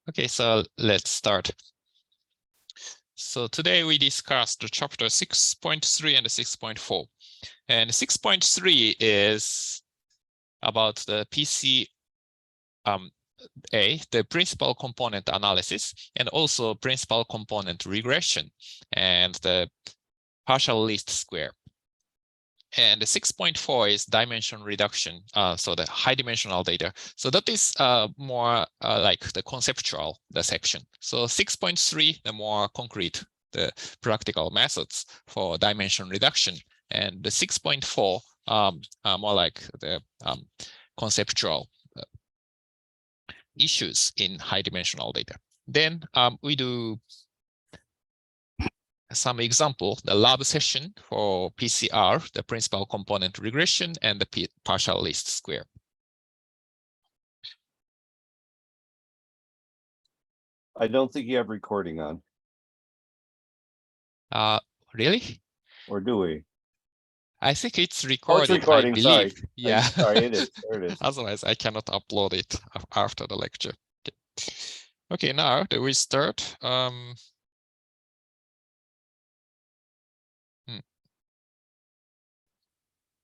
Okay, so let's start. So today we discussed the chapter 6.3 and 6.4. And 6.3 is about the PC the principal component analysis, and also principal component regression and the partial least square. And the 6.4 is dimension reduction, so the high dimensional data. So that is more like the conceptual, the section. So 6.3, the more concrete, the practical methods for dimension reduction. And the 6.4, more like the conceptual issues in high dimensional data. Then we do some example, the lab session for PCR, the principal component regression, and the partial least square. I don't think you have recording on. Really? Or do we? I think it's recorded. Oh, it's recording, I believe. sorry. Yeah. Sorry, it is. There it is. Otherwise, I cannot upload it after the lecture. Okay, now that we start.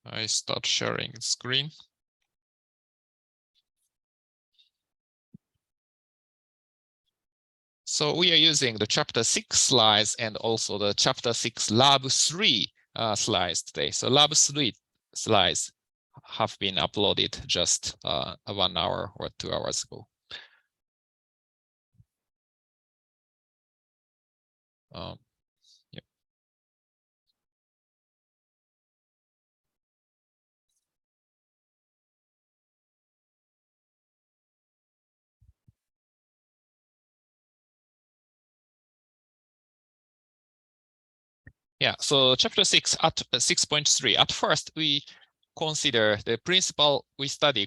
I start sharing screen. So we are using the chapter 6 slides and also the chapter 6 lab 3 slides today. So lab 3 slides have been uploaded just 1 hour or 2 hours ago. Yeah. Yeah, so chapter 6 at 6.3. At first, we consider the principal, we study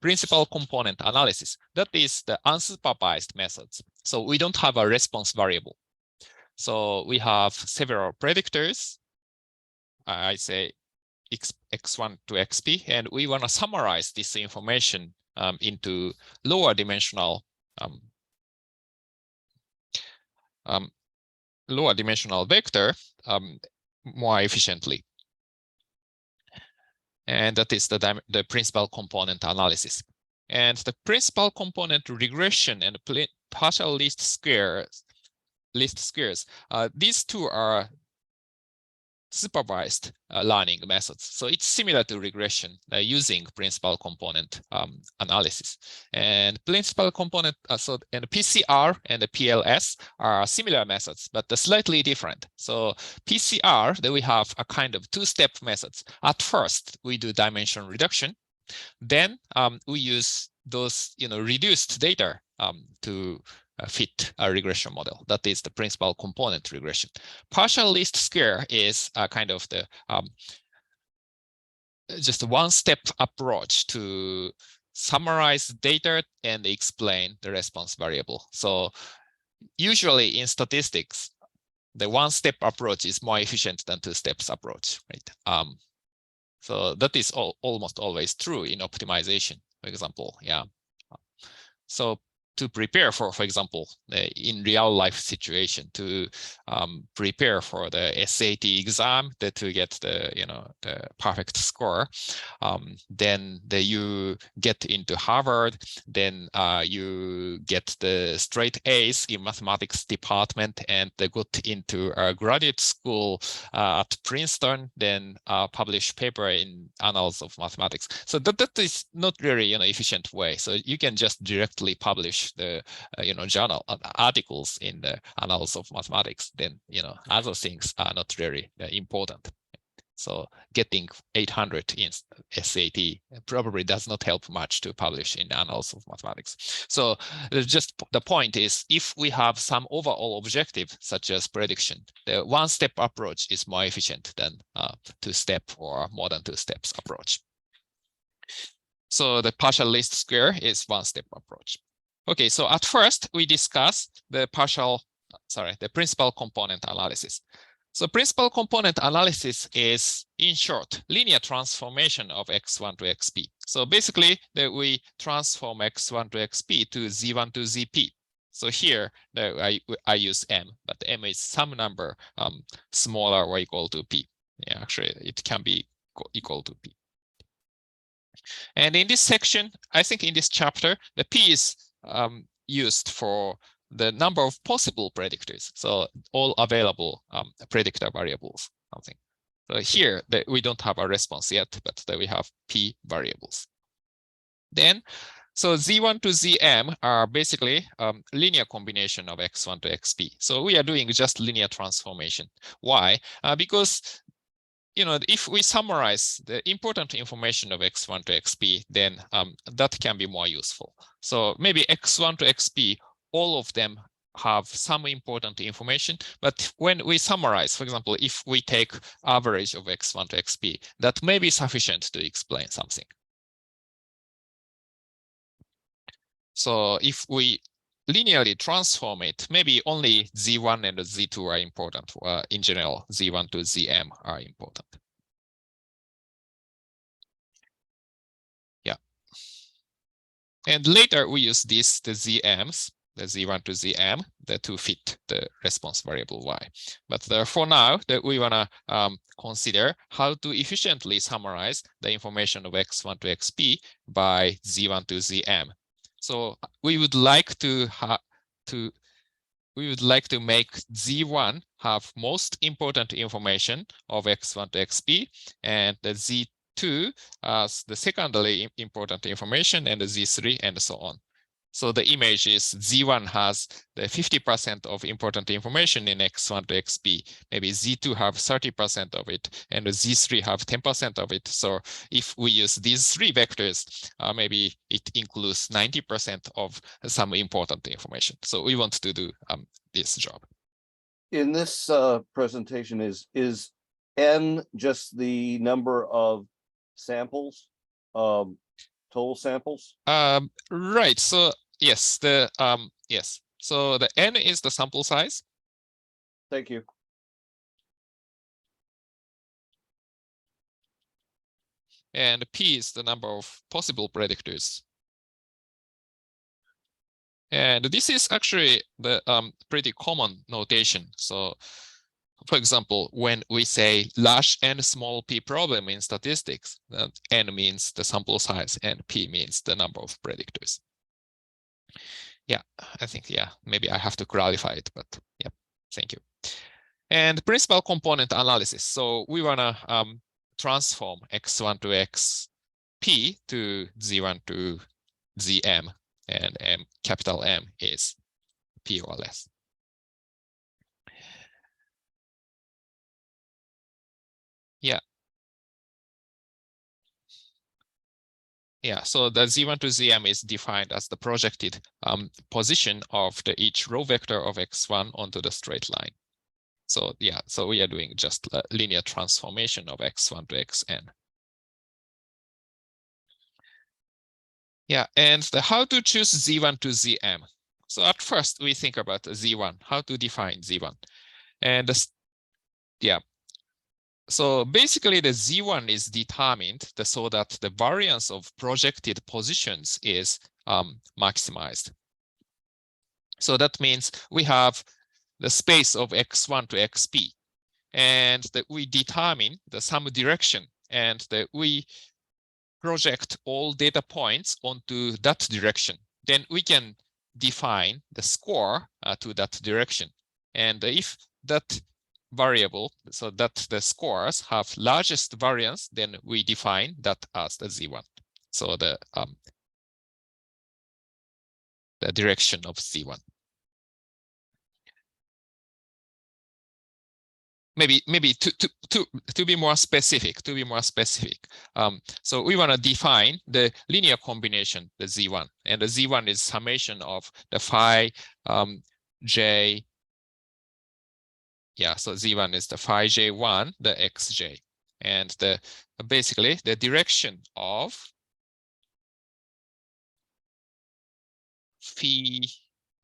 principal component analysis. That is the unsupervised methods. So we don't have a response variable. So we have several predictors. I say x1 to xp, and we want to summarize this information into lower dimensional vector more efficiently. And that is the principal component analysis. And the principal component regression and partial least squares, these two are supervised learning methods. So it's similar to regression using principal component analysis. And principal component, and PCR and the PLS are similar methods, but they're slightly different. So PCR, then we have a kind of two-step methods. At first, we do dimension reduction. Then we use those reduced data to fit a regression model. That is the principal component regression. Partial least square is kind of the just a one-step approach to summarize data and explain the response variable. So usually in statistics, the one-step approach is more efficient than two-step approach, right? So that is almost always true in optimization, for example. Yeah. So to prepare for example, in real life situation, to prepare for the SAT exam, to get the the perfect score, then you get into Harvard, then you get the straight A's in mathematics department, and they got into a graduate school at Princeton, then publish paper in Annals of Mathematics. So that is not really efficient way. So you can just directly publish the journal articles in the Annals of Mathematics. Then other things are not very important. So getting 800 in SAT probably does not help much to publish in Annals of Mathematics. So just the point is, if we have some overall objective, such as prediction, the one-step approach is more efficient than two-step or more than two steps approach. So the partial least square is one-step approach. Okay, so at first we discuss the principal component analysis. So principal component analysis is, in short, linear transformation of x1 to xp. So basically, we transform x1 to xp to z1 to zp. So here I use m, but m is some number smaller or equal to p. Yeah, actually it can be equal to p. And in this section, I think in this chapter, the p is used for the number of possible predictors. So all available predictor variables, something. So here we don't have a response yet, but we have p variables. Then, so z1 to zm are basically linear combination of x1 to xp. So we are doing just linear transformation. Why? Because if we summarize the important information of x1 to xp, then that can be more useful. So maybe x1 to xp, all of them have some important information, but when we summarize, for example, if we take average of x1 to xp, that may be sufficient to explain something. So if we linearly transform it, maybe only z1 and z2 are important. In general, z1 to zm are important. Yeah. And later we use the zm's, the z1 to zm, to fit the response variable y. But for now, we want to consider how to efficiently summarize the information of x1 to xp by z1 to zm. So we would like to make z1 have most important information of x1 to xp, and the z2 as the secondary important information, and the z3 and so on. So the image is z1 has the 50% of important information in x1 to xp. Maybe z2 have 30% of it, and the z3 have 10% of it. So if we use these three vectors, maybe it includes 90% of some important information. So we want to do this job. In this presentation, is n just the number of samples, total samples? Right. So yes, yes. So the n is the sample size. Thank you. And p is the number of possible predictors. And this is actually the pretty common notation. So for example, when we say large n small p problem in statistics, n means the sample size and p means the number of predictors. Yeah, I think, yeah, maybe I have to clarify it, but yeah, thank you. And principal component analysis. So we want to transform x1 to xp to z1 to zm, and capital M is p or less. Yeah. Yeah, so the z1 to zm is defined as the projected position of each row vector of x1 onto the straight line. So yeah, so we are doing just a linear transformation of x1 to xn. Yeah, and how to choose z1 to zm. So at first we think about z1, how to define z1. And yeah, so basically the z1 is determined so that the variance of projected positions is maximized. So that means we have the space of x1 to xp, and that we determine some direction, and that we project all data points onto that direction. Then we can define the score to that direction. And if that variable, so that the scores have largest variance, then we define that as the z1. So the direction of z1. Maybe to be more specific, so we want to define the linear combination, the z1, and the z1 is summation of the phi j. Yeah, so z1 is the phi j1, the xj, and basically the direction of phi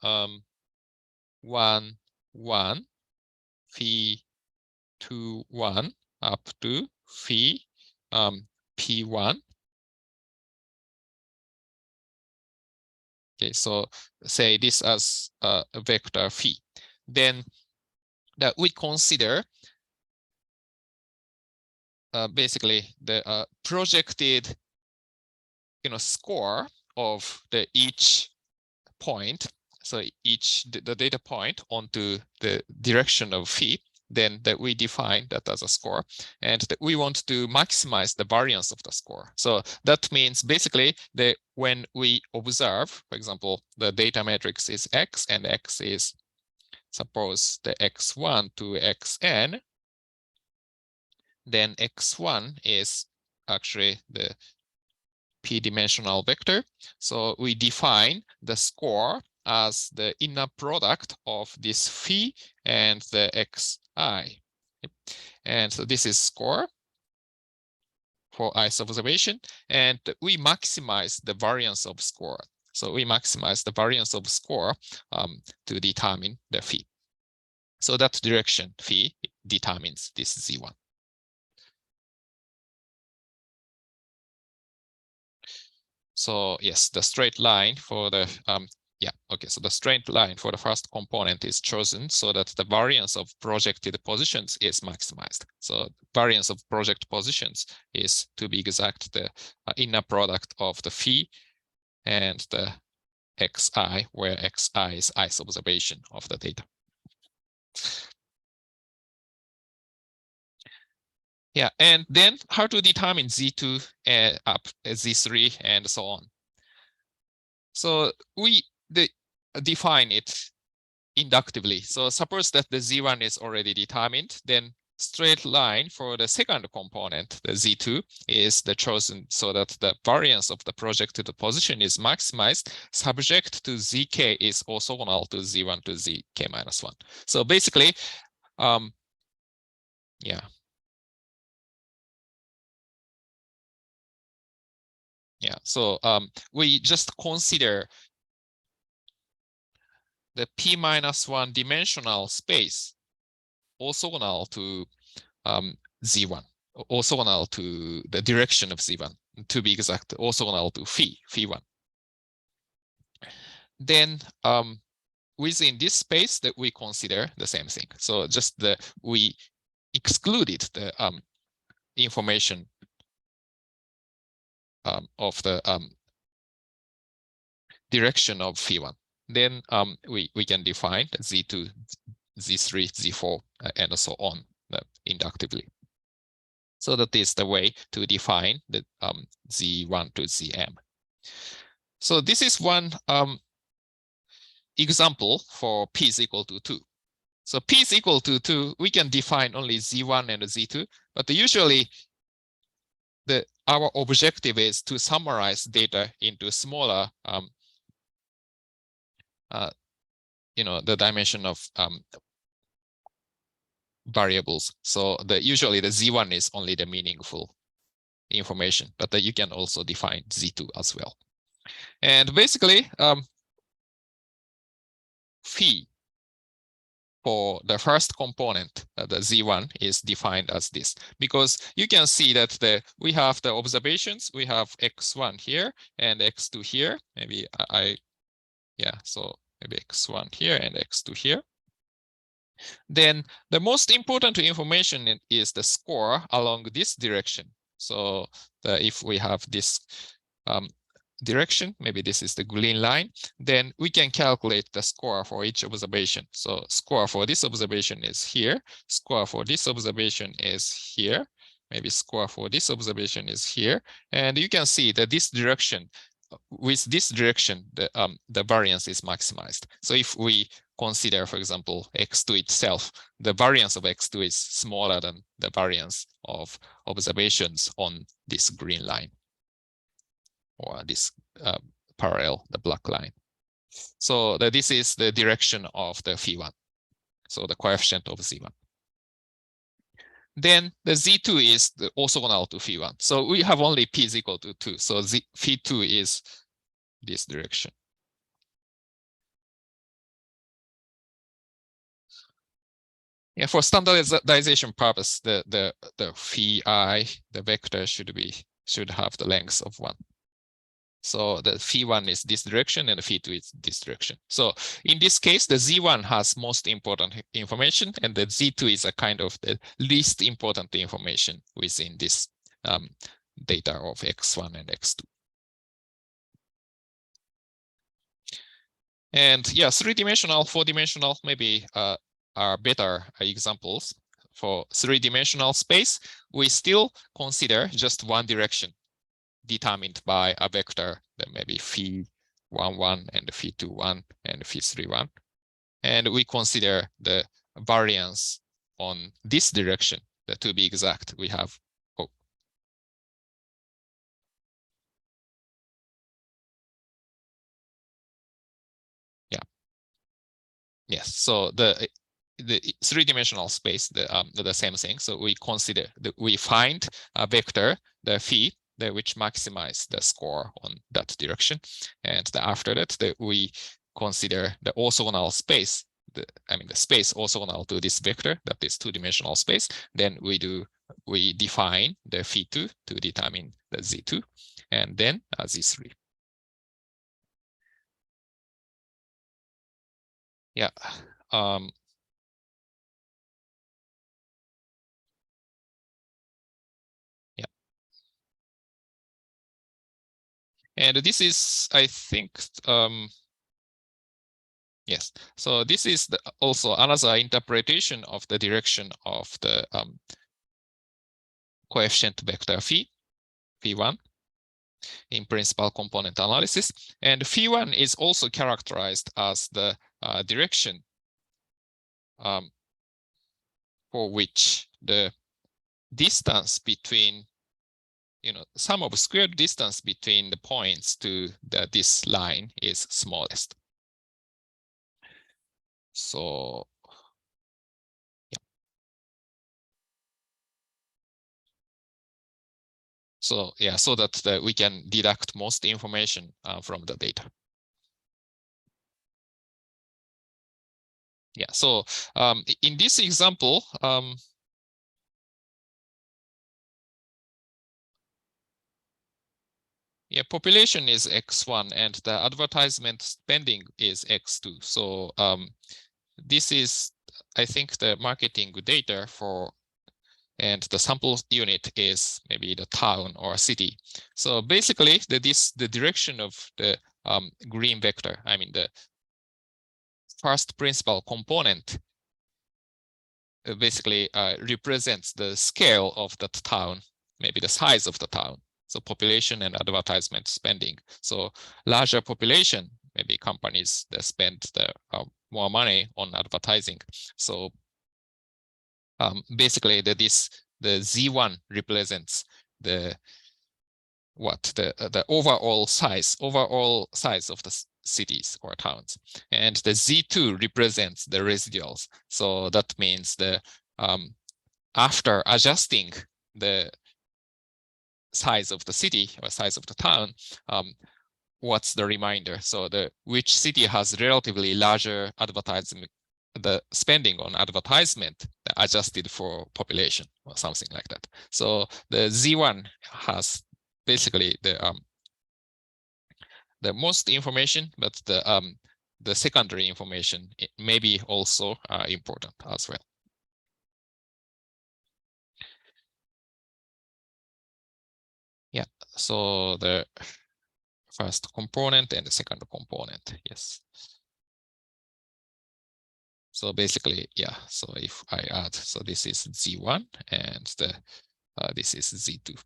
1 1, phi 2 1 up to phi p1. Okay, so say this as a vector phi. Then that we consider basically the projected score of each point. So the data point onto the direction of phi, then that we define that as a score, and that we want to maximize the variance of the score. So that means basically that when we observe, for example, the data matrix is x, and x is, suppose, the x1 to xn, then x1 is actually the p-dimensional vector. So we define the score as the inner product of this phi and the xi. And so this is score for i's observation, and we maximize the variance of score. So we maximize the variance of score to determine the phi. So that direction phi determines this z1. So yes, the straight line for the so the straight line for the first component is chosen so that the variance of projected positions is maximized. So variance of project positions is, to be exact, the inner product of the phi and the xi, where xi is i's observation of the data. Yeah, and then how to determine z2 up z3 and so on. So we define it inductively. So suppose that the z1 is already determined, then straight line for the second component, the z2, is the chosen so that the variance of the projected position is maximized, subject to zk is orthogonal to z1 to zk minus 1. So basically, so we just consider the p-1 dimensional space orthogonal to z1, orthogonal to the direction of z1, to be exact, orthogonal to phi1. Then within this space that we consider the same thing. So just we excluded the information of the direction of phi1. Then we can define z2, z3, z4, and so on inductively. So that is the way to define the z1 to zm. So this is one example for p is equal to 2. So p is equal to 2, we can define only z1 and z2, but usually our objective is to summarize data into smaller the dimension of variables. So usually the z1 is only the meaningful information, but you can also define z2 as well. And basically, phi for the first component, the z1, is defined as this, because you can see that we have the observations, we have x1 here and x2 here. Maybe so maybe x1 here and x2 here. Then the most important information is the score along this direction. So if we have this direction, maybe this is the green line, then we can calculate the score for each observation. So score for this observation is here, score for this observation is here, maybe score for this observation is here, and you can see that this direction, with this direction, the variance is maximized. So if we consider, for example, x2 itself, the variance of x2 is smaller than the variance of observations on this green line, or this parallel, the black line. So this is the direction of the phi1, so the coefficient of z1. Then the z2 is the orthogonal to phi1. So we have only p is equal to 2. So phi2 is this direction. Yeah, for standardization purpose, the phi I, the vector should have the length of 1. So the phi1 is this direction and the phi2 is this direction. So in this case, the z1 has most important information, and the z2 is a kind of the least important information within this data of x1 and x2. And yeah, 3-dimensional, 4-dimensional maybe are better examples. For 3-dimensional space, we still consider just one direction determined by a vector, then maybe phi11 and phi21 and phi31. And we consider the variance on this direction, to be exact, we have. Yes, so the 3-dimensional space, the same thing. So we consider we find a vector, the phi, which maximize the score on that direction, and after that, we consider the orthogonal space. The space orthogonal to this vector, that is 2-dimensional space. Then we define the phi2 to determine the z2, and then z3. Yeah. Yeah. And this is, I think, yes. So this is also another interpretation of the direction of the coefficient vector phi1 in principal component analysis. And phi1 is also characterized as the direction for which the distance between, sum of squared distance between the points to this line is smallest. So yeah. So yeah, so that we can deduct most information from the data. Yeah, so in this example, yeah, population is x1 and the advertisement spending is x2. So this is, I think, the marketing data for, and the sample unit is maybe the town or city. So basically, the direction of the green vector, the first principal component, basically represents the scale of that town, maybe the size of the town. So population and advertisement spending. So larger population, maybe companies that spend more money on advertising. So basically the Z1 represents the overall size of the cities or towns, and the Z2 represents the residuals. So that means after adjusting the size of the city or size of the town, what's the remainder? So which city has relatively larger advertisement, the spending on advertisement adjusted for population or something like that. So the Z1 has basically the most information, but the secondary information may be also important as well. Yeah, so the first component and the second component, yes. So basically, yeah, so if I add, so this is Z1 and this is Z2.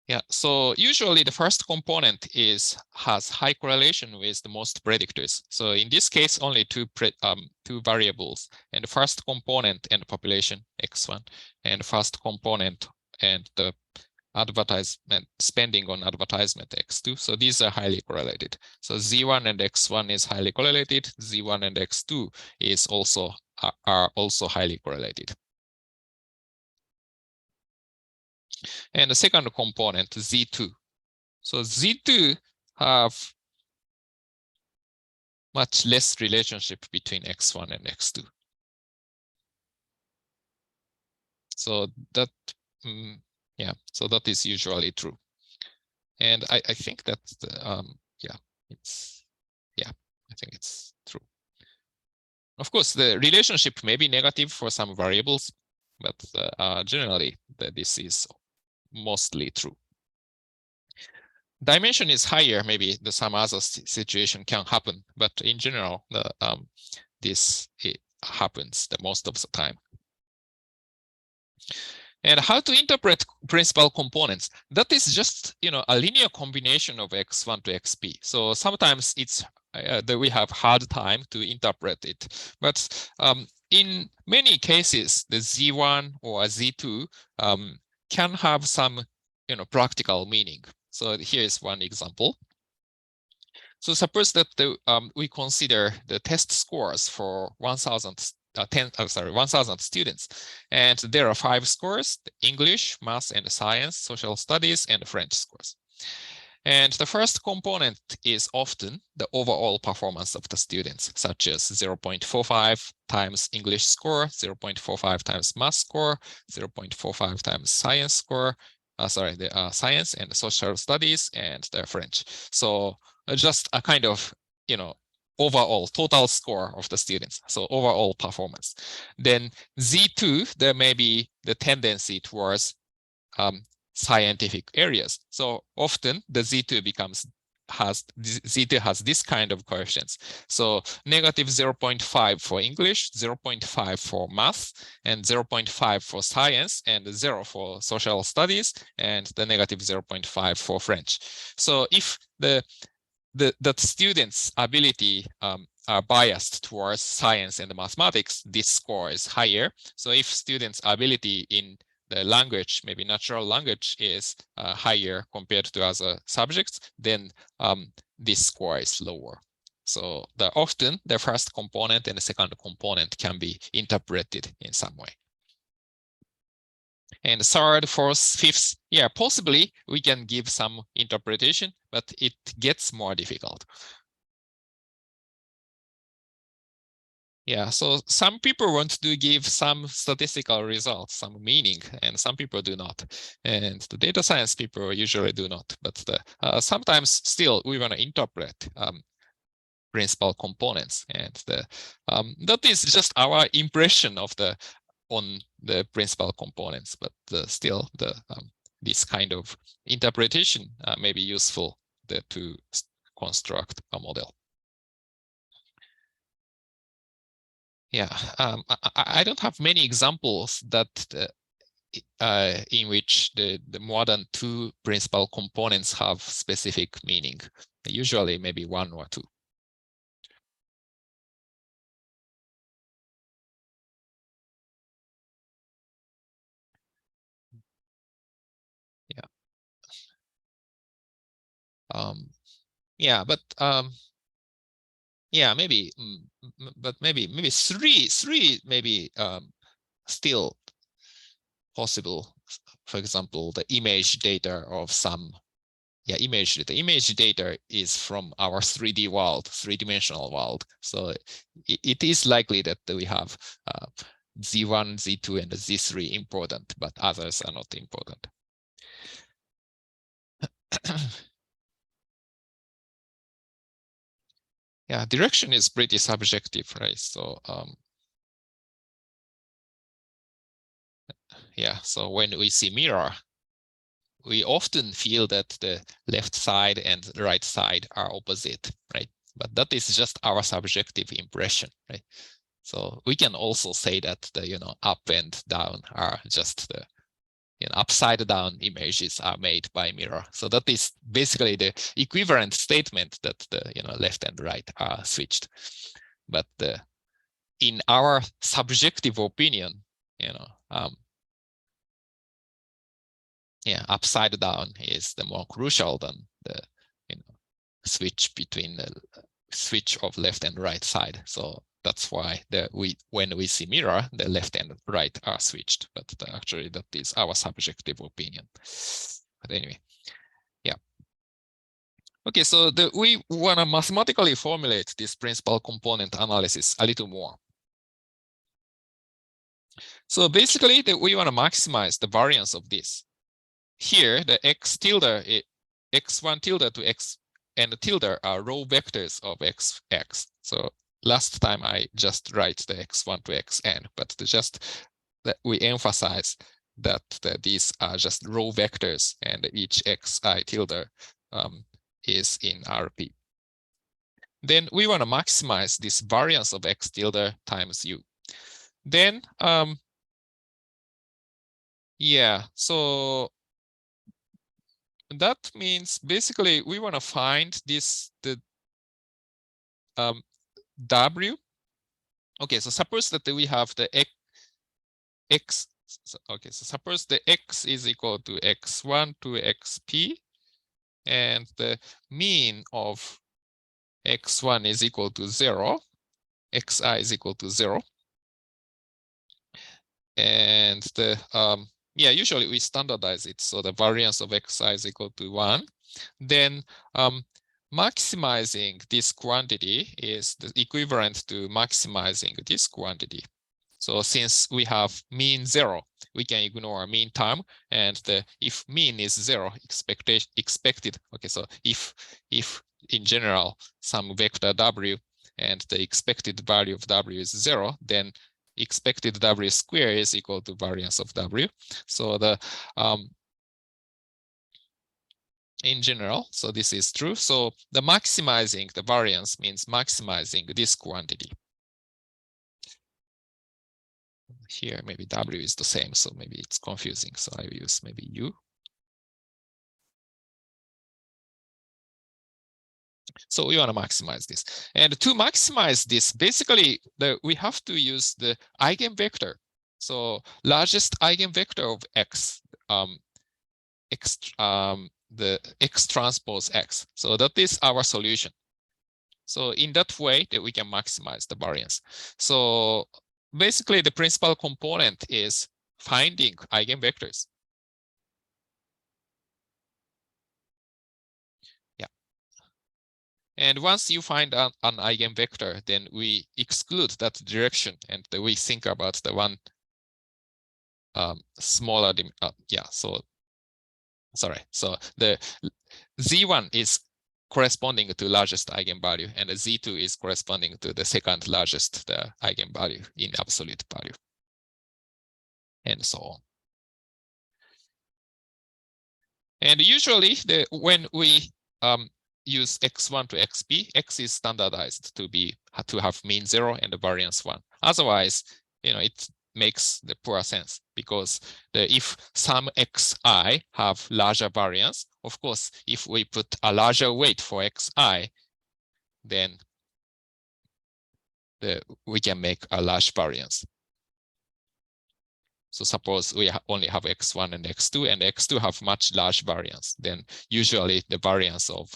Yeah, so usually the first component has high correlation with the most predictors. So in this case, only two variables, and the first component and population x1, and first component and the advertisement spending on advertisement x2. So these are highly correlated. So Z1 and x1 is highly correlated. Z1 and x2 are also highly correlated. And the second component, Z2. So Z2 have much less relationship between x1 and x2. So that, yeah, so that is usually true. And I think that, yeah, I think it's true. Of course, the relationship may be negative for some variables, but generally this is mostly true. Dimension is higher, maybe some other situation can happen, but in general, this happens the most of the time. And how to interpret principal components? That is just, a linear combination of x1 to xp. So sometimes it's that we have hard time to interpret it, but in many cases, the z1 or z2 can have some, practical meaning. So here is one example. So suppose that we consider the test scores for 1,000 students, and there are 5 scores: English, math and science, social studies, and French scores. And the first component is often the overall performance of the students, such as 0.45 times English score, 0.45 times math score, 0.45 times science score, science and social studies, and the French. So just a kind of, overall total score of the students. So overall performance. Then Z2, there may be the tendency towards scientific areas. So often the Z2 has this kind of coefficients. So negative 0.5 for English, 0.5 for math, and 0.5 for science, and 0 for social studies, and the negative 0.5 for French. So if the students' ability are biased towards science and mathematics, this score is higher. So if students' ability in the language, maybe natural language, is higher compared to other subjects, then this score is lower. So often the first component and the second component can be interpreted in some way. And third, fourth, fifth, yeah, possibly we can give some interpretation, but it gets more difficult. Yeah, so some people want to give some statistical results, some meaning, and some people do not. And the data science people usually do not, but sometimes still we want to interpret principal components, and that is just our impression of on the principal components, but still this kind of interpretation may be useful to construct a model. Yeah, I don't have many examples that in which the more than 2 principal components have specific meaning. Usually maybe 1 or 2. Yeah, but yeah, maybe, but maybe 3 maybe still possible. For example, the image data of some, image data is from our 3D world, 3-dimensional world. So it is likely that we have Z1, Z2, and Z3 important, but others are not important. Yeah, direction is pretty subjective, right? So yeah, so when we see mirror, we often feel that the left side and the right side are opposite, right? But that is just our subjective impression, right? So we can also say that the up and down are just the upside down images are made by mirror. So that is basically the equivalent statement that the left and right are switched. But in our subjective opinion, upside down is the more crucial than the switch between the switch of left and right side. So that's why when we see mirror, the left and right are switched. But actually, that is our subjective opinion. But anyway, yeah. Okay, so we want to mathematically formulate this principal component analysis a little more. So basically, we want to maximize the variance of this. Here, the x tilde, x1 tilde to x and tilde are row vectors of x. So last time I just write the x1 to xn, but just that we emphasize that these are just row vectors and each xi tilde is in RP. Then we want to maximize this variance of x tilde times u. Then, yeah, so that means basically we want to find this, the W. Okay, so suppose that we have the x, okay, so suppose the x is equal to x1 to xp, and the mean of x1 is equal to 0, xi is equal to 0. And the yeah, usually we standardize it, so the variance of xi is equal to 1. Then maximizing this quantity is the equivalent to maximizing this quantity. So since we have mean 0, we can ignore mean term, and if mean is 0, expected. Okay, so if in general some vector w and the expected value of w is 0, then expected w square is equal to variance of w. So the in general, so this is true. So the maximizing the variance means maximizing this quantity. Here maybe w is the same, so maybe it's confusing. So I use maybe u. So we want to maximize this. And to maximize this, basically we have to use the eigenvector. So largest eigenvector of x, the x transpose x. So that is our solution. So in that way that we can maximize the variance. So basically the principal component is finding eigenvectors. Yeah. And once you find an eigenvector, then we exclude that direction and we think about the one smaller, yeah, so sorry. So the Z1 is corresponding to largest eigenvalue, and the Z2 is corresponding to the second largest eigenvalue in absolute value, and so on. And usually, when we use x1 to xp, x is standardized to have mean 0 and the variance 1. Otherwise, it makes the poor sense, because if some xi have larger variance, of course, if we put a larger weight for xi, then we can make a large variance. So suppose we only have x1 and x2, and x2 have much large variance, then usually the variance of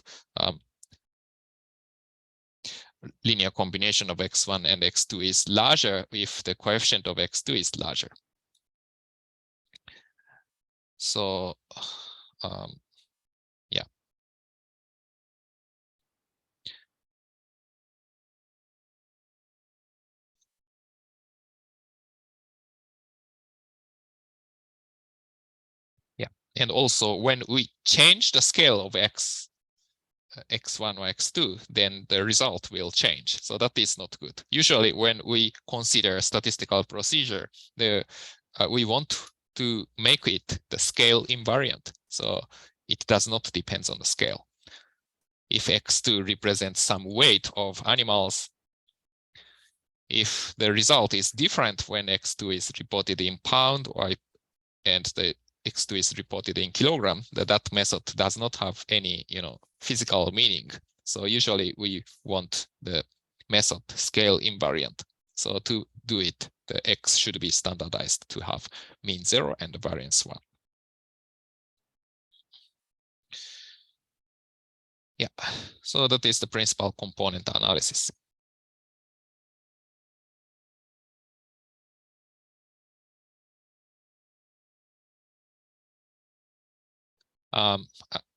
linear combination of x1 and x2 is larger if the coefficient of x2 is larger. So yeah. Yeah, and also when we change the scale of x1 or x2, then the result will change. So that is not good. Usually when we consider statistical procedure, we want to make it the scale invariant. So it does not depend on the scale. If x2 represents some weight of animals, if the result is different when x2 is reported in pound and the x2 is reported in kilogram, that method does not have any physical meaning. So usually we want the method scale invariant. So to do it, the x should be standardized to have mean 0 and variance 1. Yeah, so that is the principal component analysis.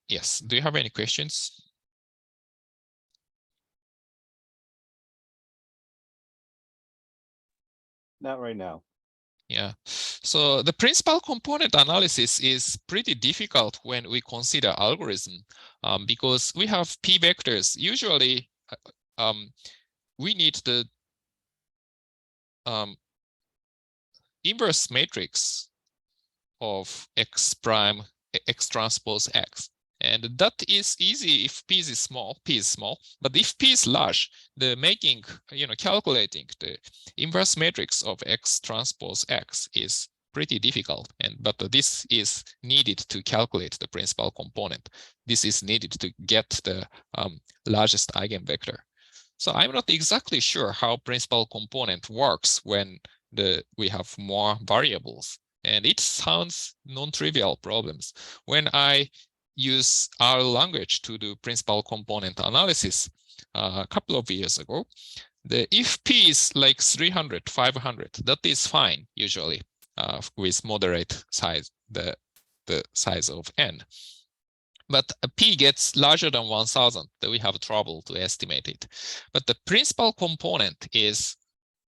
Yes, do you have any questions? not right now. Yeah, so the principal component analysis is pretty difficult when we consider algorithm because we have p vectors. Usually, we need the inverse matrix of x prime x transpose x. And that is easy if p is small, But if p is large, the calculating the inverse matrix of x transpose x is pretty difficult. But this is needed to calculate the principal component. This is needed to get the largest eigenvector. So I'm not exactly sure how principal component works when we have more variables. And it sounds non-trivial problems. When I use our language to do principal component analysis a couple of years ago, if p is like 300, 500, that is fine usually with moderate size, the size of n. But p gets larger than 1000, then we have trouble to estimate it. But the principal component is,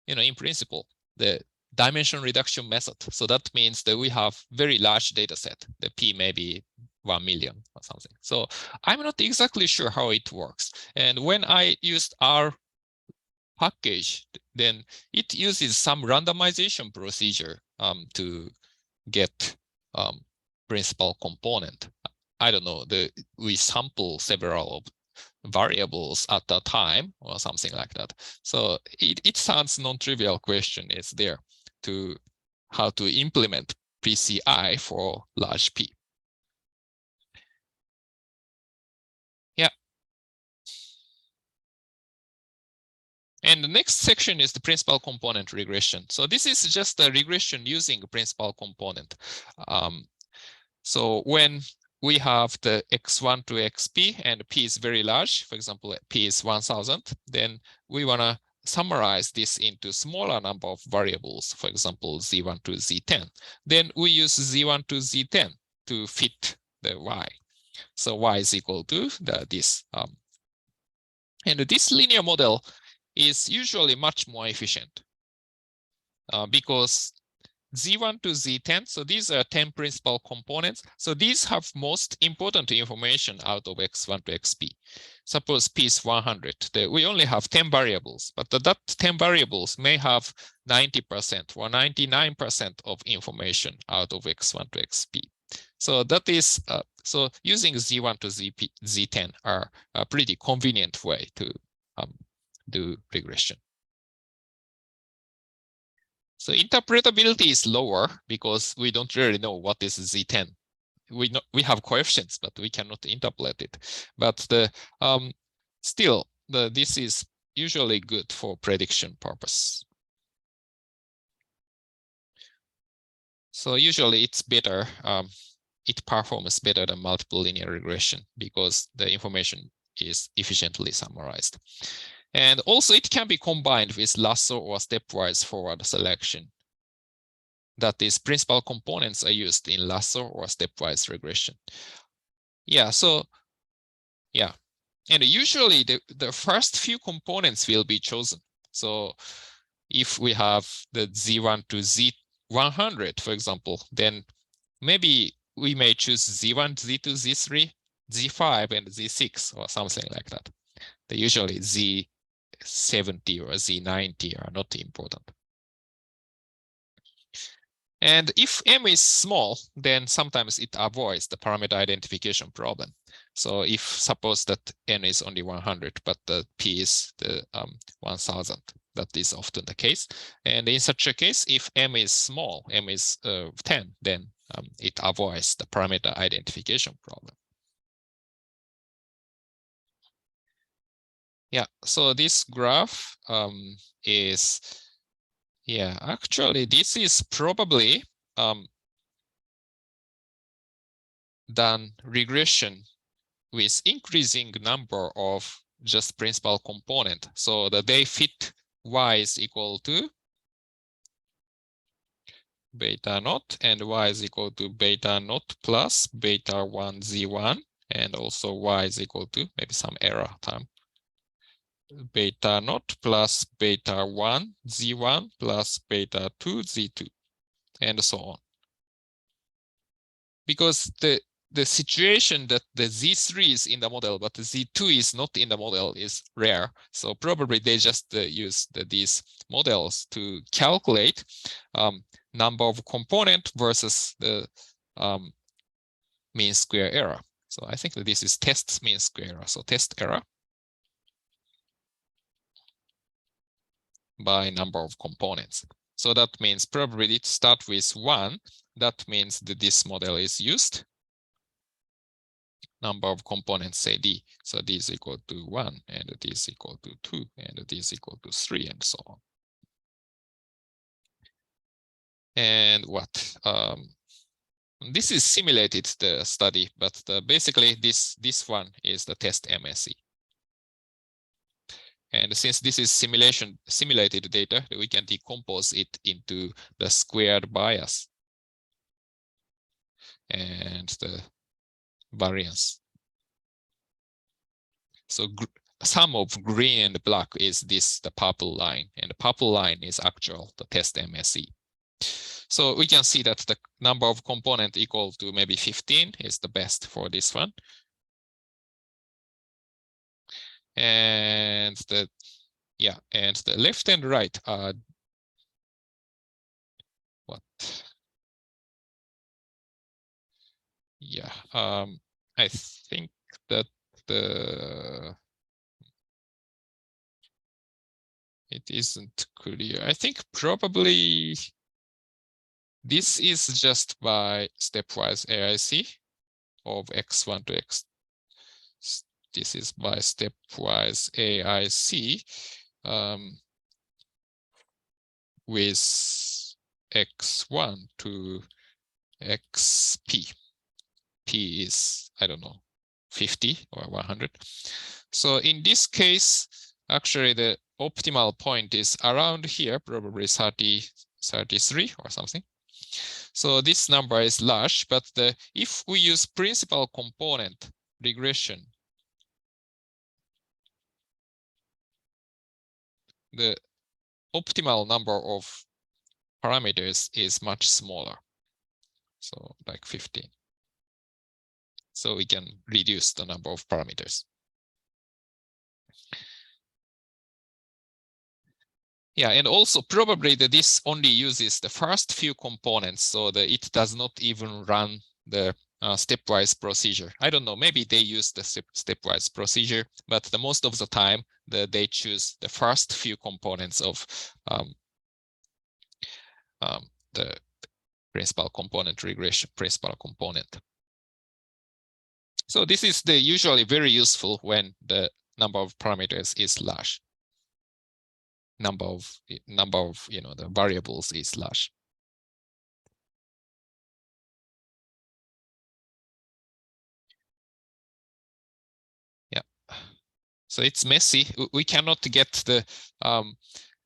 in principle, the dimension reduction method. So that means that we have very large data set. The p may be 1 million or something. So I'm not exactly sure how it works. And when I used our package, then it uses some randomization procedure to get principal component. I don't know, we sample several variables at a time or something like that. So it sounds non-trivial question is there to how to implement PCI for large P. Yeah. And the next section is the principal component regression. So this is just a regression using a principal component. So when we have the x1 to xp and p is very large, for example, p is 1000, then we want to summarize this into smaller number of variables, for example, z1 to z10. Then we use z1 to z10 to fit the y. So y is equal to this. And this linear model is usually much more efficient because Z1 to Z10, so these are 10 principal components. So these have most important information out of X1 to XP. Suppose P is 100. We only have 10 variables, but that 10 variables may have 90% or 99% of information out of X1 to XP. So that is, so using Z1 to Z10 are a pretty convenient way to do regression. So interpretability is lower because we don't really know what is Z10. We have coefficients, but we cannot interpolate it. But still, this is usually good for prediction purpose. So usually it's better. It performs better than multiple linear regression because the information is efficiently summarized. And also it can be combined with lasso or stepwise forward selection. That is, principal components are used in lasso or stepwise regression. Yeah, so yeah. And usually the first few components will be chosen. So if we have the Z1 to Z100, for example, then maybe we may choose Z1, Z2, Z3, Z5, and Z6 or something like that. Usually Z70 or Z90 are not important. And if M is small, then sometimes it avoids the parameter identification problem. So if suppose that N is only 100, but the P is the 1000, that is often the case. And in such a case, if M is small, M is 10, then it avoids the parameter identification problem. Yeah, so this graph is, yeah, actually this is probably done regression with increasing number of just principal component, so that they fit y is equal to beta naught and y is equal to beta naught plus beta 1 z1, and also y is equal to maybe some error term beta naught plus beta 1 Z1 plus beta 2 Z2, and so on. Because the situation that the Z3 is in the model, but the Z2 is not in the model is rare. So probably they just use these models to calculate number of component versus the mean square error. So I think that this is test mean square error. So test error by number of components. So that means probability to start with 1. That means that this model is used. Number of components, say D. So D is equal to 1, and D is equal to 2, and D is equal to 3, and so on. And what? This is simulated the study, but basically this one is the test MSE. And since this is simulated data, we can decompose it into the squared bias and the variance. So sum of green and black is the purple line, and the purple line is actual, the test MSE. So we can see that the number of component equal to maybe 15 is the best for this one. And the left and right are what? Yeah, I think that it isn't clear. I think probably this is just by stepwise AIC of x1 to x. This is by stepwise AIC with x1 to xp. P is, I don't know, 50 or 100. So in this case, actually the optimal point is around here, probably 30, 33 or something. So this number is large, but if we use principal component regression, the optimal number of parameters is much smaller. So like 15. So we can reduce the number of parameters. Yeah, and also probably this only uses the first few components, so that it does not even run the stepwise procedure. I don't know, maybe they use the stepwise procedure, but the most of the time they choose the first few components of the principal component regression, principal component. So this is usually very useful when the number of parameters is large. Number of the variables is large. Yeah, so it's messy. We cannot get the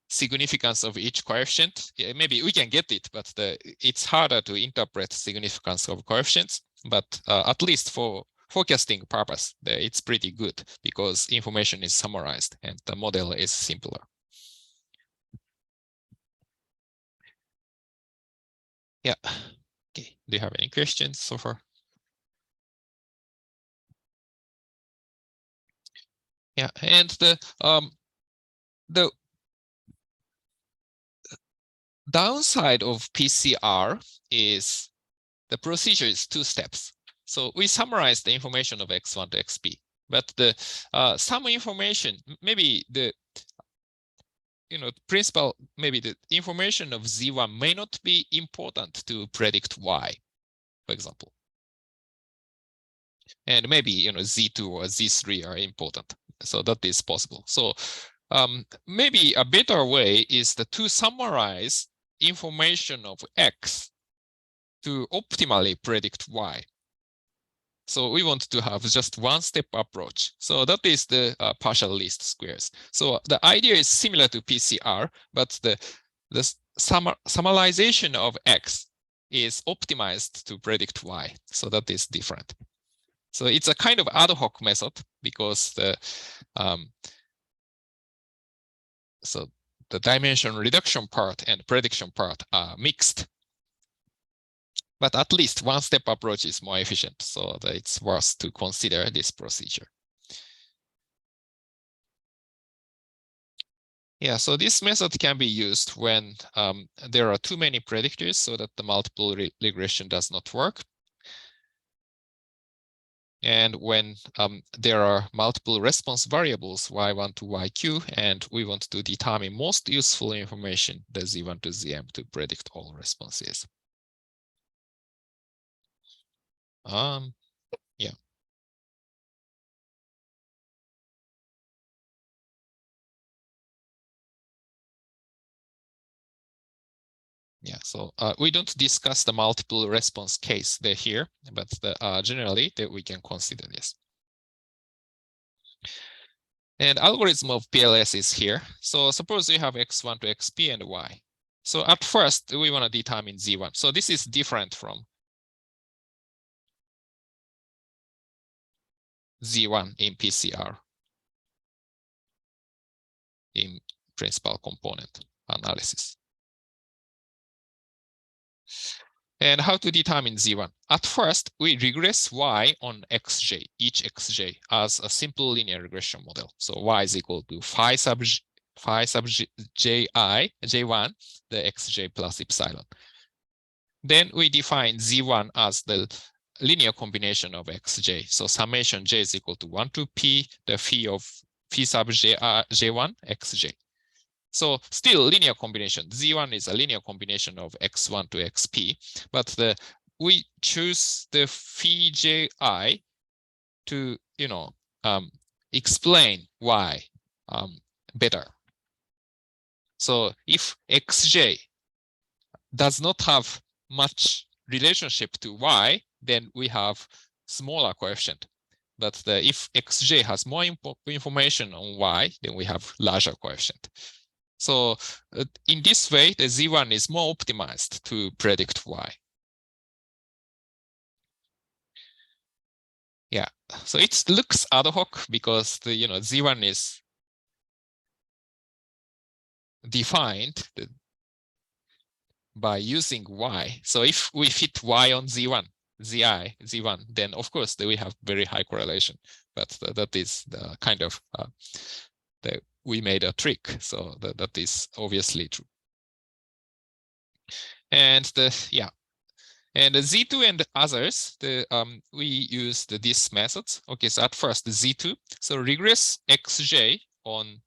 significance of each coefficient. Yeah, maybe we can get it, but it's harder to interpret significance of coefficients. But at least for forecasting purpose, it's pretty good because information is summarized and the model is simpler. Yeah. Okay. Do you have any questions so far? Yeah, and the downside of PCR is the procedure is 2 steps. So we summarize the information of x1 to xp, but some information, maybe principal, maybe the information of Z1 may not be important to predict Y, for example. And maybe Z2 or Z3 are important. So that is possible. So maybe a better way is to summarize information of X to optimally predict Y. So we want to have just one-step approach. So that is the partial least squares. So the idea is similar to PCR, but the summarization of X is optimized to predict Y. So that is different. So it's a kind of ad hoc method because so the dimension reduction part and prediction part are mixed. But at least one-step approach is more efficient, so that it's worth to consider this procedure. Yeah, so this method can be used when there are too many predictors so that the multiple regression does not work. And when there are multiple response variables, y1 to yq, and we want to determine most useful information, the z1 to zm, to predict all responses. Yeah. Yeah, so we don't discuss the multiple response case there here, but generally we can consider this. And algorithm of PLS is here. So suppose we have x1 to xp and y. So at first we want to determine z1. So this is different from z1 in PCR in principal component analysis. And how to determine z1? At first, we regress y on xj, each xj, as a simple linear regression model. So y is equal to phi sub j1, the xj plus epsilon. Then we define z1 as the linear combination of xj. So summation j is equal to 1 to p, the phi of phi sub j1 xj. So still linear combination. Z1 is a linear combination of x1 to xp, but we choose the phi ji to explain why better. So if xj does not have much relationship to y, then we have smaller coefficient. But if xj has more information on y, then we have larger coefficient. So in this way, the Z1 is more optimized to predict y. Yeah, so it looks ad hoc because the Z1 is defined by using y. So if we fit y on Z1, Z1, then of course we have very high correlation. But that is the kind of we made a trick, so that is obviously true. And and the Z2 and others, we used this method. Okay, so at first the Z2, so regress xj on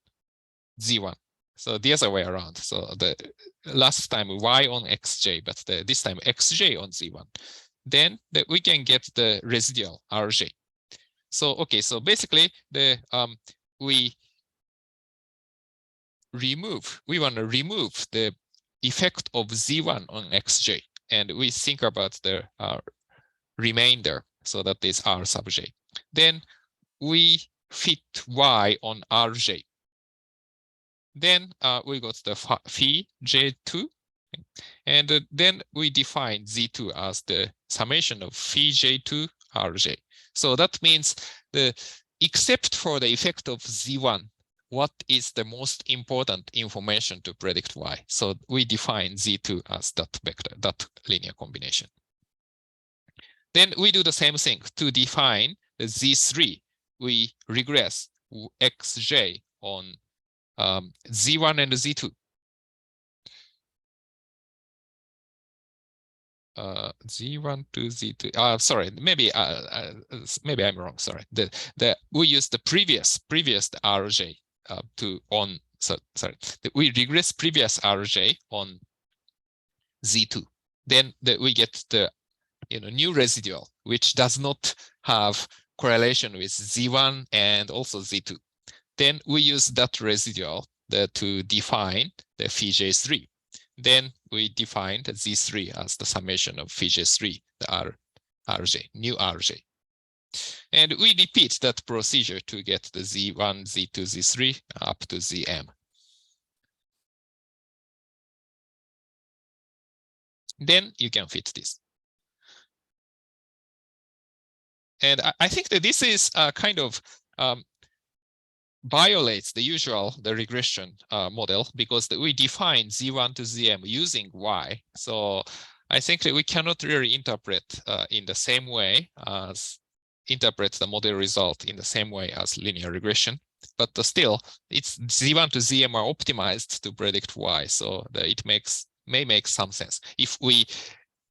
Z1. So the other way around. So the last time y on xj, but this time xj on Z1. Then we can get the residual rj. So okay, so basically we want to remove the effect of Z1 on xj, and we think about the remainder, so that is r sub j. Then we fit y on rj. Then we got the phi j2, and then we define z2 as the summation of phi j2 rj. So that means except for the effect of z1, what is the most important information to predict y? So we define z2 as that vector, that linear combination. Then we do the same thing to define the z3. We regress xj on z1 and z2. Z1 to Z2. Sorry, maybe I'm wrong. Sorry. We use the previous RJ we regress previous RJ on Z2. Then we get the new residual, which does not have correlation with Z1 and also Z2. Then we use that residual to define the phi j3. Then we defined Z3 as the summation of phi j3, the RJ, new RJ. And we repeat that procedure to get the Z1, Z2, Z3 up to Zm. Then you can fit this. And I think that this is kind of violates the regression model, because we define Z1 to Zm using Y. So I think that we cannot really interpret in the same way as interpret the model result in the same way as linear regression. But still, it's Z1 to Zm are optimized to predict Y. So it may make some sense. If we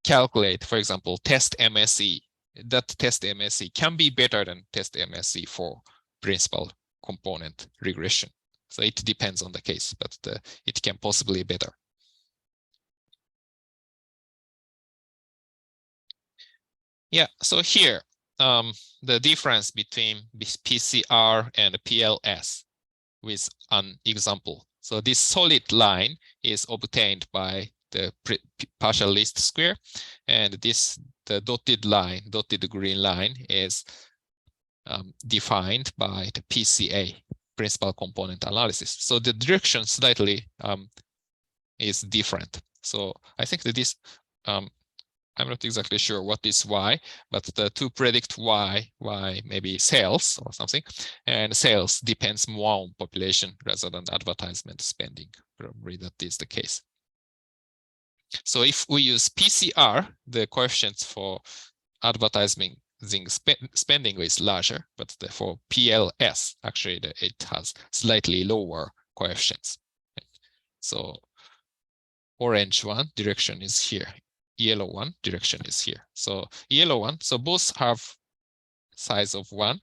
calculate, for example, test MSE, that test MSE can be better than test MSE for principal component regression. So it depends on the case, but it can possibly be better. Yeah, so here, the difference between PCR and PLS with an example. So this solid line is obtained by the partial least square, and the dotted green line is defined by the PCA, principal component analysis. So the direction slightly is different. So I think that this, I'm not exactly sure what is Y, but to predict Y maybe sales or something, and sales depends more on population rather than advertisement spending. Probably that is the case. So if we use PCR, the coefficients for advertising spending is larger, but for PLS, actually it has slightly lower coefficients. So orange one direction is here, yellow one direction is here. So yellow one, so both have size of 1.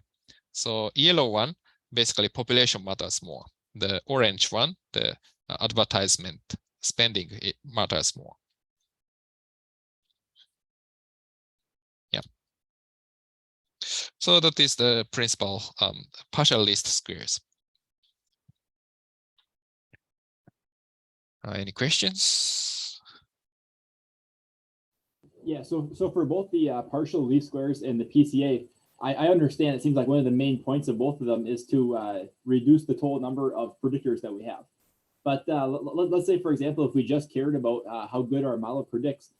So yellow one, basically population matters more. The orange one, the advertisement spending, it matters more. Yeah. So that is the principal partial least squares. Any questions? Yeah, so for both the partial least squares and the PCA, I understand it seems like one of the main points of both of them is to reduce the total number of predictors that we have. But let's say, for example, if we just cared about how good our model predicts,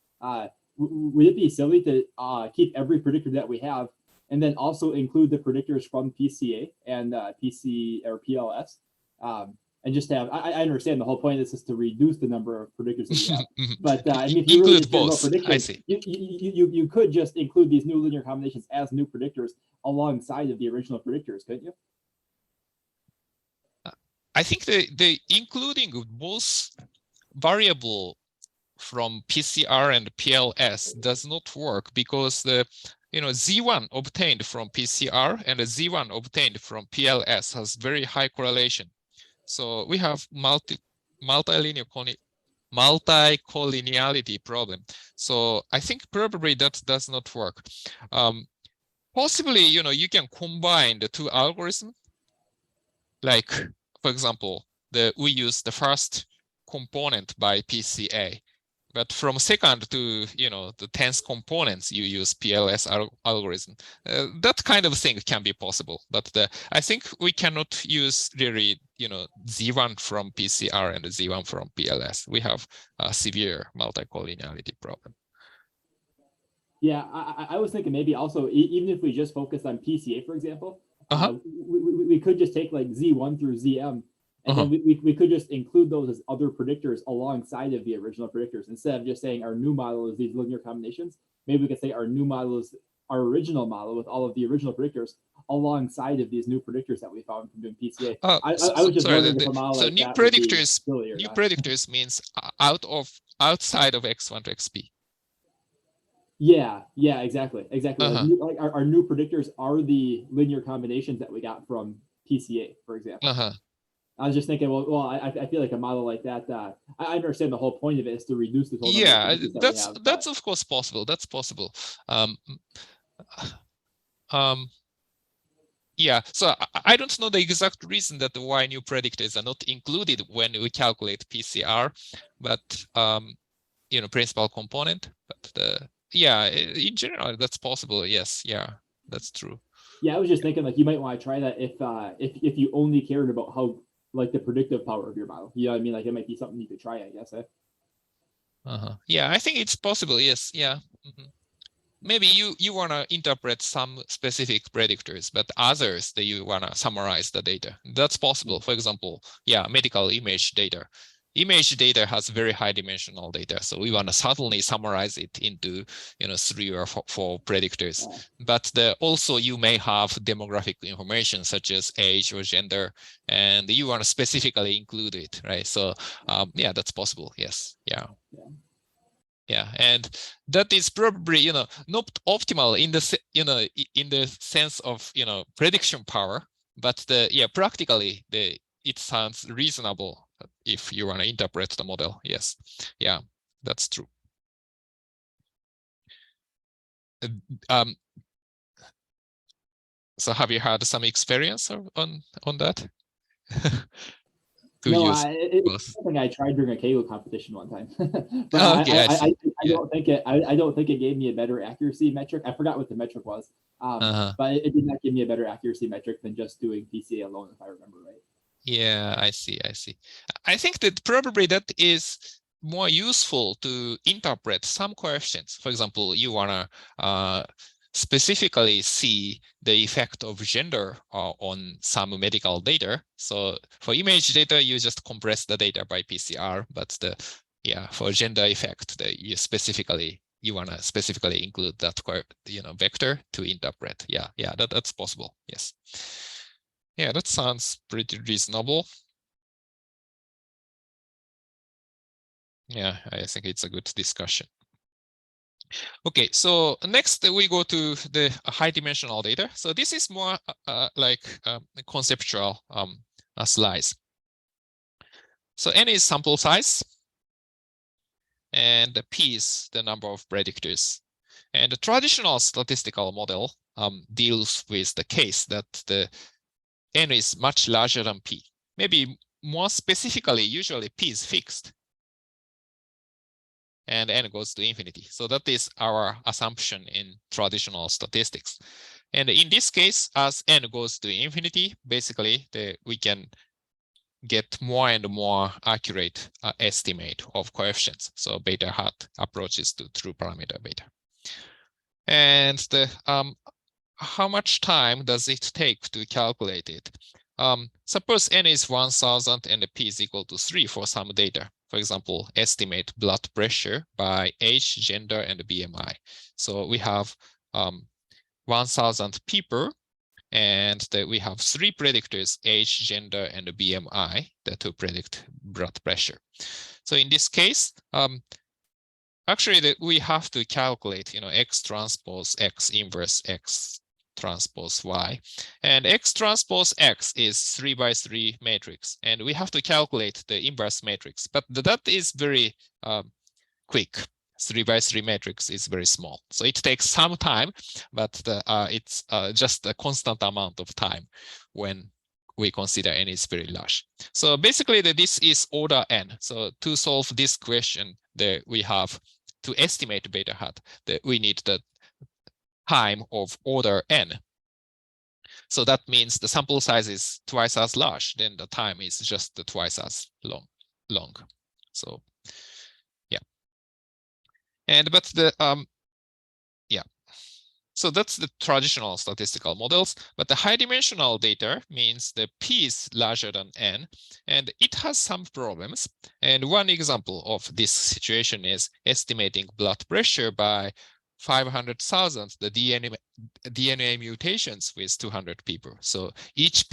would it be silly to keep every predictor that we have and then also include the predictors from PCA and PC or PLS? And just have, I understand the whole point of this is to reduce the number of predictors that we have. But I mean, if you really just care about predictors, you could just include these new linear combinations as new predictors alongside of the original predictors, couldn't you? I think the including both variable from PCR and PLS does not work, because the Z1 obtained from PCR and the Z1 obtained from PLS has very high correlation. So we have multi-collinearity problem. So I think probably that does not work. Possibly, you can combine the two algorithms. Like, for example, we use the first component by PCA, but from second to the 10th components, you use PLS algorithm. That kind of thing can be possible, but I think we cannot use really Z1 from PCR and Z1 from PLS. We have a severe multi-collinearity problem. Yeah, I was thinking maybe also, even if we just focus on PCA, for example, we could just take like Z1 through ZM, and then we could just include those as other predictors alongside of the original predictors. Instead of just saying our new model is these linear combinations, maybe we could say our new model is our original model with all of the original predictors alongside of these new predictors that we found from doing PCA. I was just wondering if a model like that would be silly or not. New predictors means outside of X1 to XP. Yeah, exactly. Like our new predictors are the linear combinations that we got from PCA, for example. I was just thinking, well, I feel like a model like that. I understand the whole point of it is to reduce the total number of predictors that we have. That's of course possible. That's possible. Yeah, so I don't know the exact reason that why new predictors are not included when we calculate PCR, but principal component. But yeah, in general, that's possible. Yes, yeah, that's true. Yeah, I was just thinking like you might want to try that if you only cared about how like the predictive power of your model. You know what I mean? Like it might be something you could try, I guess. Yeah, I think it's possible. Yes, yeah. maybe you want to interpret some specific predictors, but others that you want to summarize the data. That's possible. For example, yeah, medical image data. Image data has very high dimensional data, so we want to suddenly summarize it into 3 or 4 predictors. But also you may have demographic information such as age or gender, and you want to specifically include it, right? So yeah, that's possible. Yes, yeah. Yeah, and that is probably not optimal in the in the sense of prediction power, but practically it sounds reasonable if you want to interpret the model. Yes, yeah, that's true. So have you had some experience on that? No, it's something I tried during a Kaggle competition one time, but okay, I don't think I don't think it gave me a better accuracy metric. I forgot what the metric was, but it did not give me a better accuracy metric than just doing PCA alone, if I remember right. Yeah, I see. I think that probably that is more useful to interpret some questions. For example, you wanna specifically see the effect of gender on some medical data. So for image data, you just compress the data by PCR, but for gender effect, you want to specifically include that vector to interpret. Yeah, that's possible. Yes. Yeah, that sounds pretty reasonable. Yeah, I think it's a good discussion. Okay, so next we go to the high dimensional data. So this is more like conceptual slides. So N is sample size, and P is the number of predictors. And the traditional statistical model deals with the case that the N is much larger than P. Maybe more specifically, usually P is fixed, and N goes to infinity. So that is our assumption in traditional statistics. And in this case, as N goes to infinity, basically we can get more and more accurate estimate of coefficients. So beta hat approaches to true parameter beta. And how much time does it take to calculate it? Suppose N is 1000 and P is equal to 3 for some data. For example, estimate blood pressure by age, gender, and BMI. So we have 1000 people, and we have 3 predictors, age, gender, and BMI, to predict blood pressure. So in this case, actually we have to calculate, X transpose X inverse X transpose Y, and X transpose X is 3 by 3 matrix, and we have to calculate the inverse matrix, but that is very quick. 3 by 3 matrix is very small, so it takes some time, but it's just a constant amount of time when we consider N is very large. So basically this is order N. So to solve this question, we have to estimate beta hat, that we need the time of order N. So that means the sample size is twice as large, then the time is just twice as long. So yeah. So that's the traditional statistical models, but the high dimensional data means the P is larger than N, and it has some problems. And one example of this situation is estimating blood pressure by 500,000 the DNA mutations with 200 people. So each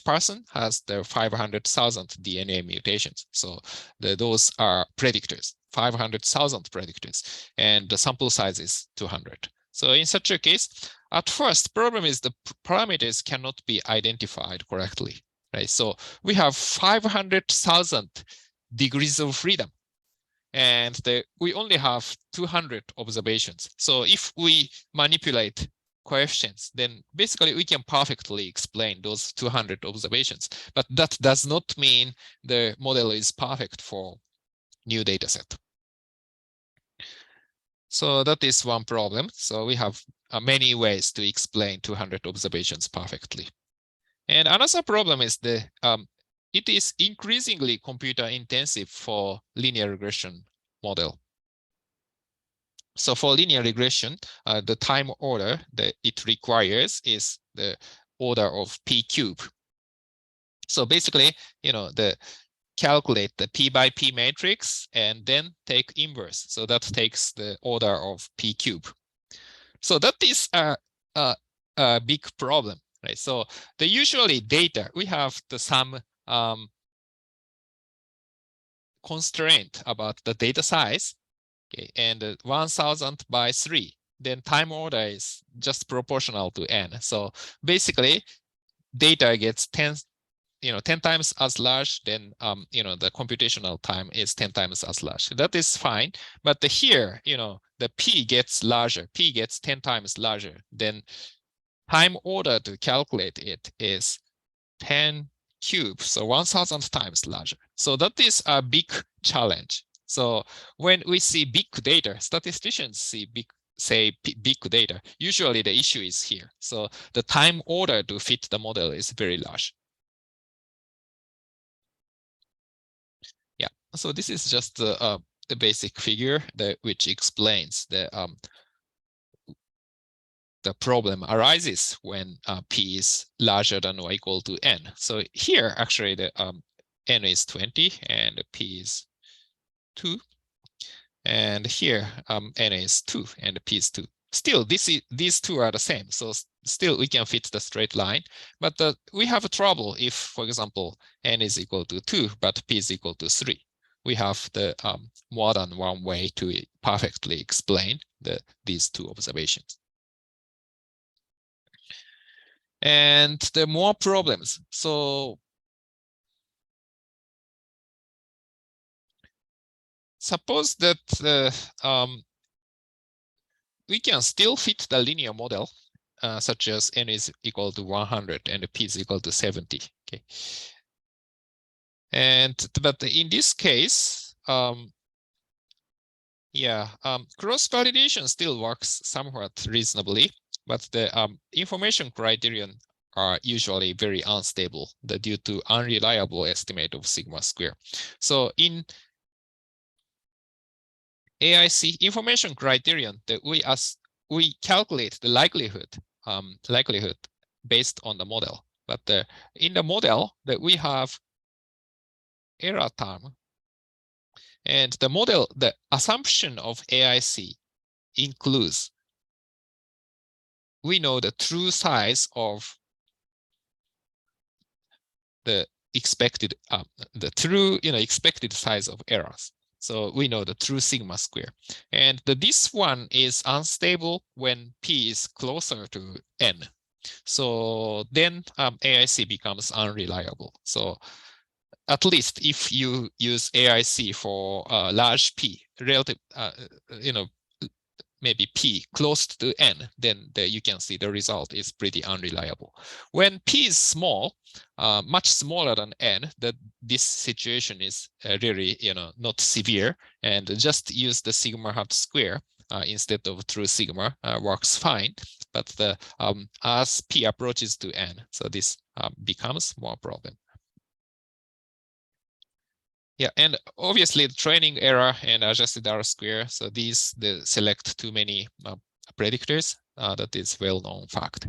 person has their 500,000 DNA mutations. So those are predictors, 500,000 predictors, and the sample size is 200. So in such a case, at first, problem is the parameters cannot be identified correctly, right? So we have 500,000 degrees of freedom, and we only have 200 observations. So if we manipulate coefficients, then basically we can perfectly explain those 200 observations. But that does not mean the model is perfect for new data set. So that is one problem. So we have many ways to explain 200 observations perfectly. And another problem is it is increasingly computer intensive for linear regression model. So for linear regression, the time order that it requires is the order of p cube. So basically, calculate the p by p matrix and then take inverse. So that takes the order of p cube. So that is a big problem, right? So the usually data, we have some constraint about the data size, okay, and 1000 by 3. Then time order is just proportional to n. So basically, data gets 10 times as large, then the computational time is 10 times as large. That is fine, but here, the p gets larger, p gets 10 times larger. Then time order to calculate it is 10 cubes, so 1000 times larger. So that is a big challenge. So when we see big data, statisticians see big data. Usually the issue is here. So the time order to fit the model is very large. Yeah, so this is just the basic figure which explains the problem arises when p is larger than or equal to n. So here, actually, the n is 20 and p is 2. And here, n is 2 and p is 2. Still, these two are the same. So still, we can fit the straight line. But we have a trouble if, for example, n is equal to 2, but p is equal to 3. We have the more than one way to perfectly explain these two observations. And there are more problems. So suppose that we can still fit the linear model, such as n is equal to 100 and p is equal to 70. Okay. But in this case, cross-validation still works somewhat reasonably, but the information criterion are usually very unstable due to unreliable estimate of sigma square. So in AIC information criterion that we calculate the likelihood based on the model, but in the model that we have error term, and the assumption of AIC includes, we know the true size of the expected expected size of errors. So we know the true sigma square, and this one is unstable when p is closer to n. So then AIC becomes unreliable. So at least if you use AIC for large p, relative, maybe p close to n, then you can see the result is pretty unreliable. When p is small, much smaller than n, this situation is really not severe, and just use the sigma hat square instead of true sigma works fine. But as p approaches to n, so this becomes more problem. Yeah, and obviously the training error and adjusted R-square. So these select too many predictors. That is well-known fact.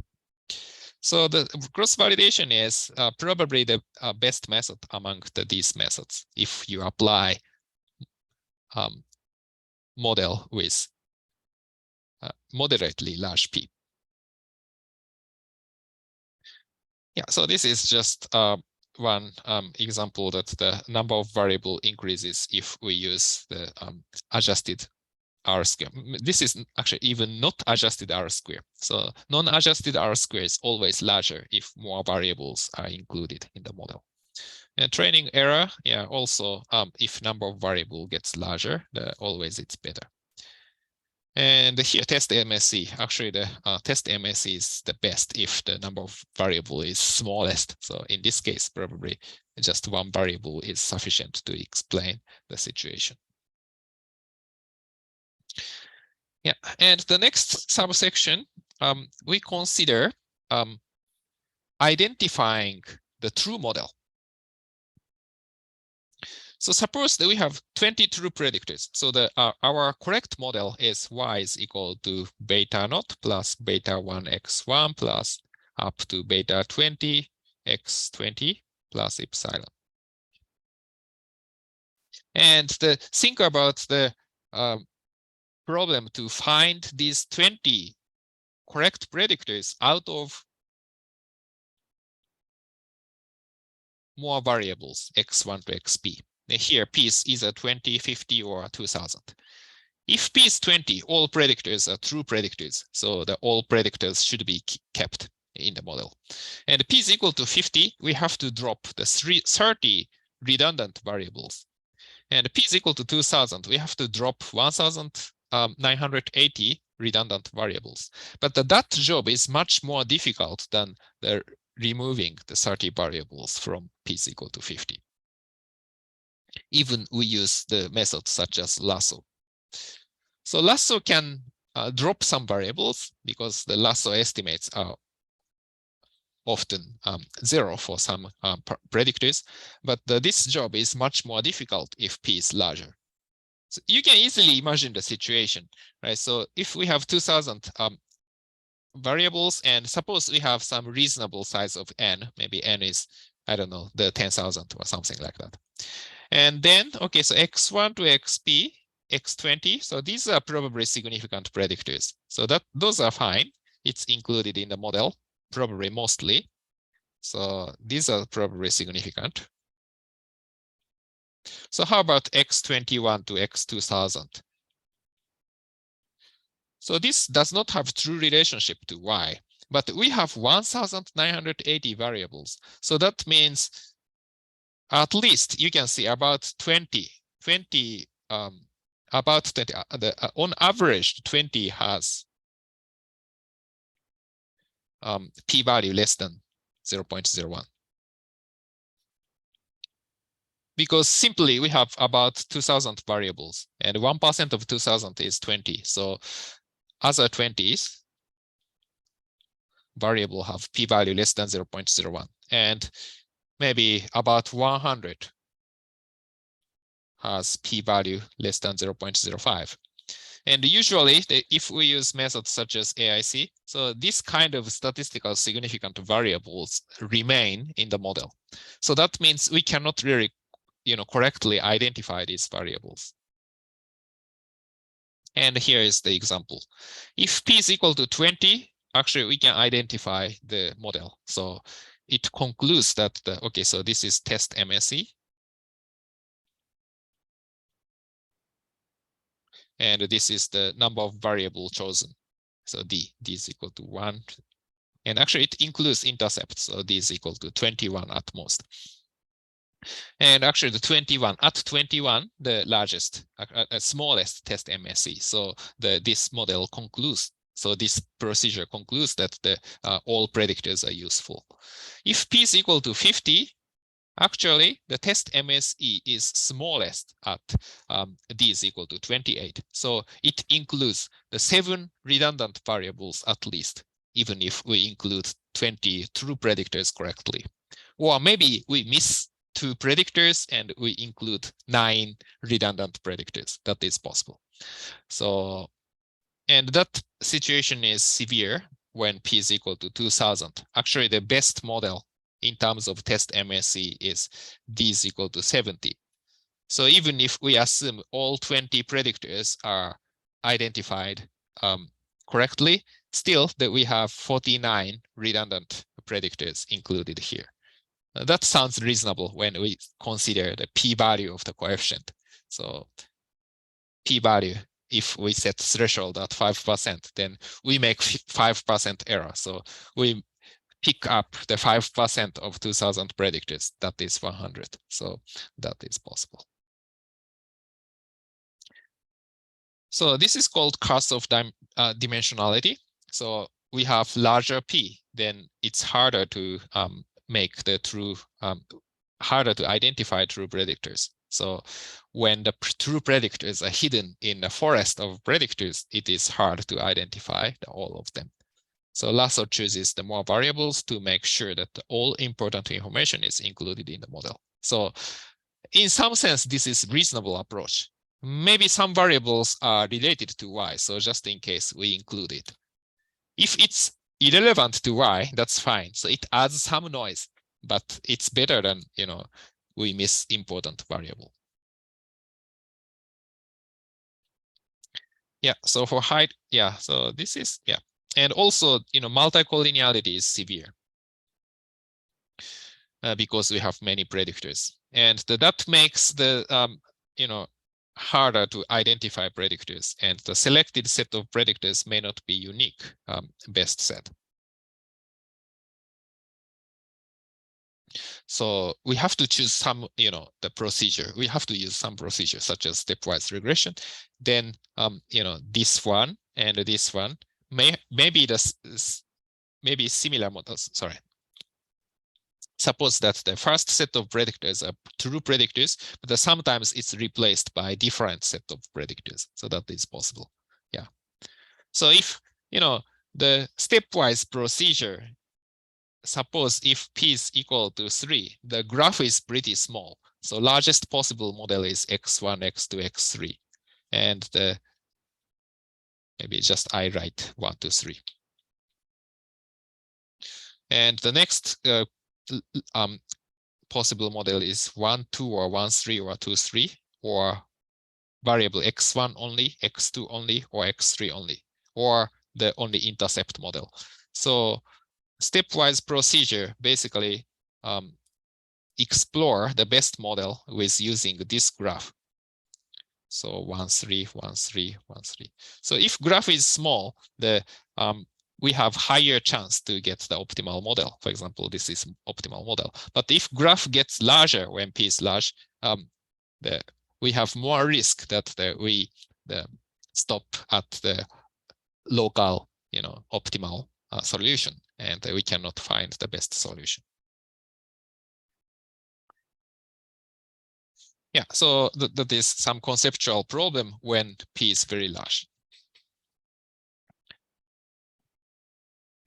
So the cross-validation is probably the best method among these methods if you apply model with moderately large p. Yeah, so this is just one example that the number of variable increases if we use the adjusted R-square. This is actually even not adjusted R-square. So non-adjusted R-square is always larger if more variables are included in the model. And training error, yeah, also if number of variable gets larger, always it's better. And here, test MSE. Actually, the test MSE is the best if the number of variable is smallest. So in this case, probably just one variable is sufficient to explain the situation. Yeah, and the next subsection, we consider identifying the true model. So suppose that we have 20 true predictors. So our correct model is y is equal to beta naught plus beta 1 x1 plus up to beta 20 x20 plus epsilon. And think about the problem to find these 20 correct predictors out of more variables, x1 to xp. Here, p is either 20, 50, or 2000. If p is 20, all predictors are true predictors. So all predictors should be kept in the model. And p is equal to 50, we have to drop the 30 redundant variables. And p is equal to 2000, we have to drop 1980 redundant variables. But that job is much more difficult than removing the 30 variables from p is equal to 50. Even we use the method such as lasso. So lasso can drop some variables because the lasso estimates are often 0 for some predictors, but this job is much more difficult if p is larger. So you can easily imagine the situation, right? So if we have 2000 variables, and suppose we have some reasonable size of n, maybe n is, I don't know, the 10,000 or something like that. And then, okay, so x1 to xp, x20, so these are probably significant predictors. So those are fine. It's included in the model, probably mostly. So these are probably significant. So how about x21 to x2000? So this does not have true relationship to y, but we have 1980 variables. So that means at least you can see about 20, on average 20 has p-value less than 0.01. Because simply we have about 2000 variables and 1% of 2000 is 20. So other 20s variable have p-value less than 0.01. And maybe about 100 has p-value less than 0.05. And usually, if we use methods such as AIC, so this kind of statistical significant variables remain in the model. So that means we cannot really, correctly identify these variables. And here is the example. If p is equal to 20, actually we can identify the model. So it concludes that okay, so this is test MSE. And this is the number of variable chosen. So d is equal to 1. And actually it includes intercepts. So d is equal to 21 at most. And actually the 21, at 21, the largest, smallest test MSE. So this model concludes, so this procedure concludes that all predictors are useful. If p is equal to 50, actually, the test MSE is smallest at d is equal to 28. So it includes the 7 redundant variables at least, even if we include 20 true predictors correctly. Or maybe we miss 2 predictors and we include 9 redundant predictors. That is possible. So, and that situation is severe when p is equal to 2000. Actually, the best model in terms of test MSE is d is equal to 70. So even if we assume all 20 predictors are identified correctly, still that we have 49 redundant predictors included here. That sounds reasonable when we consider the p-value of the coefficient. So p-value, if we set threshold at 5%, then we make 5% error. So we pick up the 5% of 2000 predictors, that is 100. So that is possible. So this is called cost of dimensionality. So we have larger p, then it's harder to make the true, harder to identify true predictors. So when the true predictors are hidden in a forest of predictors, it is hard to identify all of them. So Lasso chooses the more variables to make sure that all important information is included in the model. So in some sense, this is reasonable approach. Maybe some variables are related to y, so just in case we include it. If it's irrelevant to y, that's fine. So it adds some noise, but it's better than, we miss important variable. Yeah, so for height, yeah, so this is, yeah. And also, multicollinearity is severe because we have many predictors. And that makes the, harder to identify predictors. And the selected set of predictors may not be unique best set. So we have to choose some, the procedure. We have to use some procedure such as stepwise regression. Then, this one and this one maybe similar models. Sorry. Suppose that the first set of predictors are true predictors, but sometimes it's replaced by a different set of predictors. So that is possible. Yeah. So if, the stepwise procedure, suppose if p is equal to 3, the graph is pretty small. So largest possible model is x1, x2, x3. And maybe just I write 1, 2, 3. And the next possible model is 1, 2, or 1, 3, or 2, 3, or variable x1 only, x2 only, or x3 only, or the only intercept model. So stepwise procedure basically explore the best model with using this graph. So 1, 3, 1, 3, 1, 3. So if graph is small, we have higher chance to get the optimal model. For example, this is optimal model. But if graph gets larger when p is large, we have more risk that we stop at the local, optimal solution, and we cannot find the best solution. Yeah, so that is some conceptual problem when p is very large.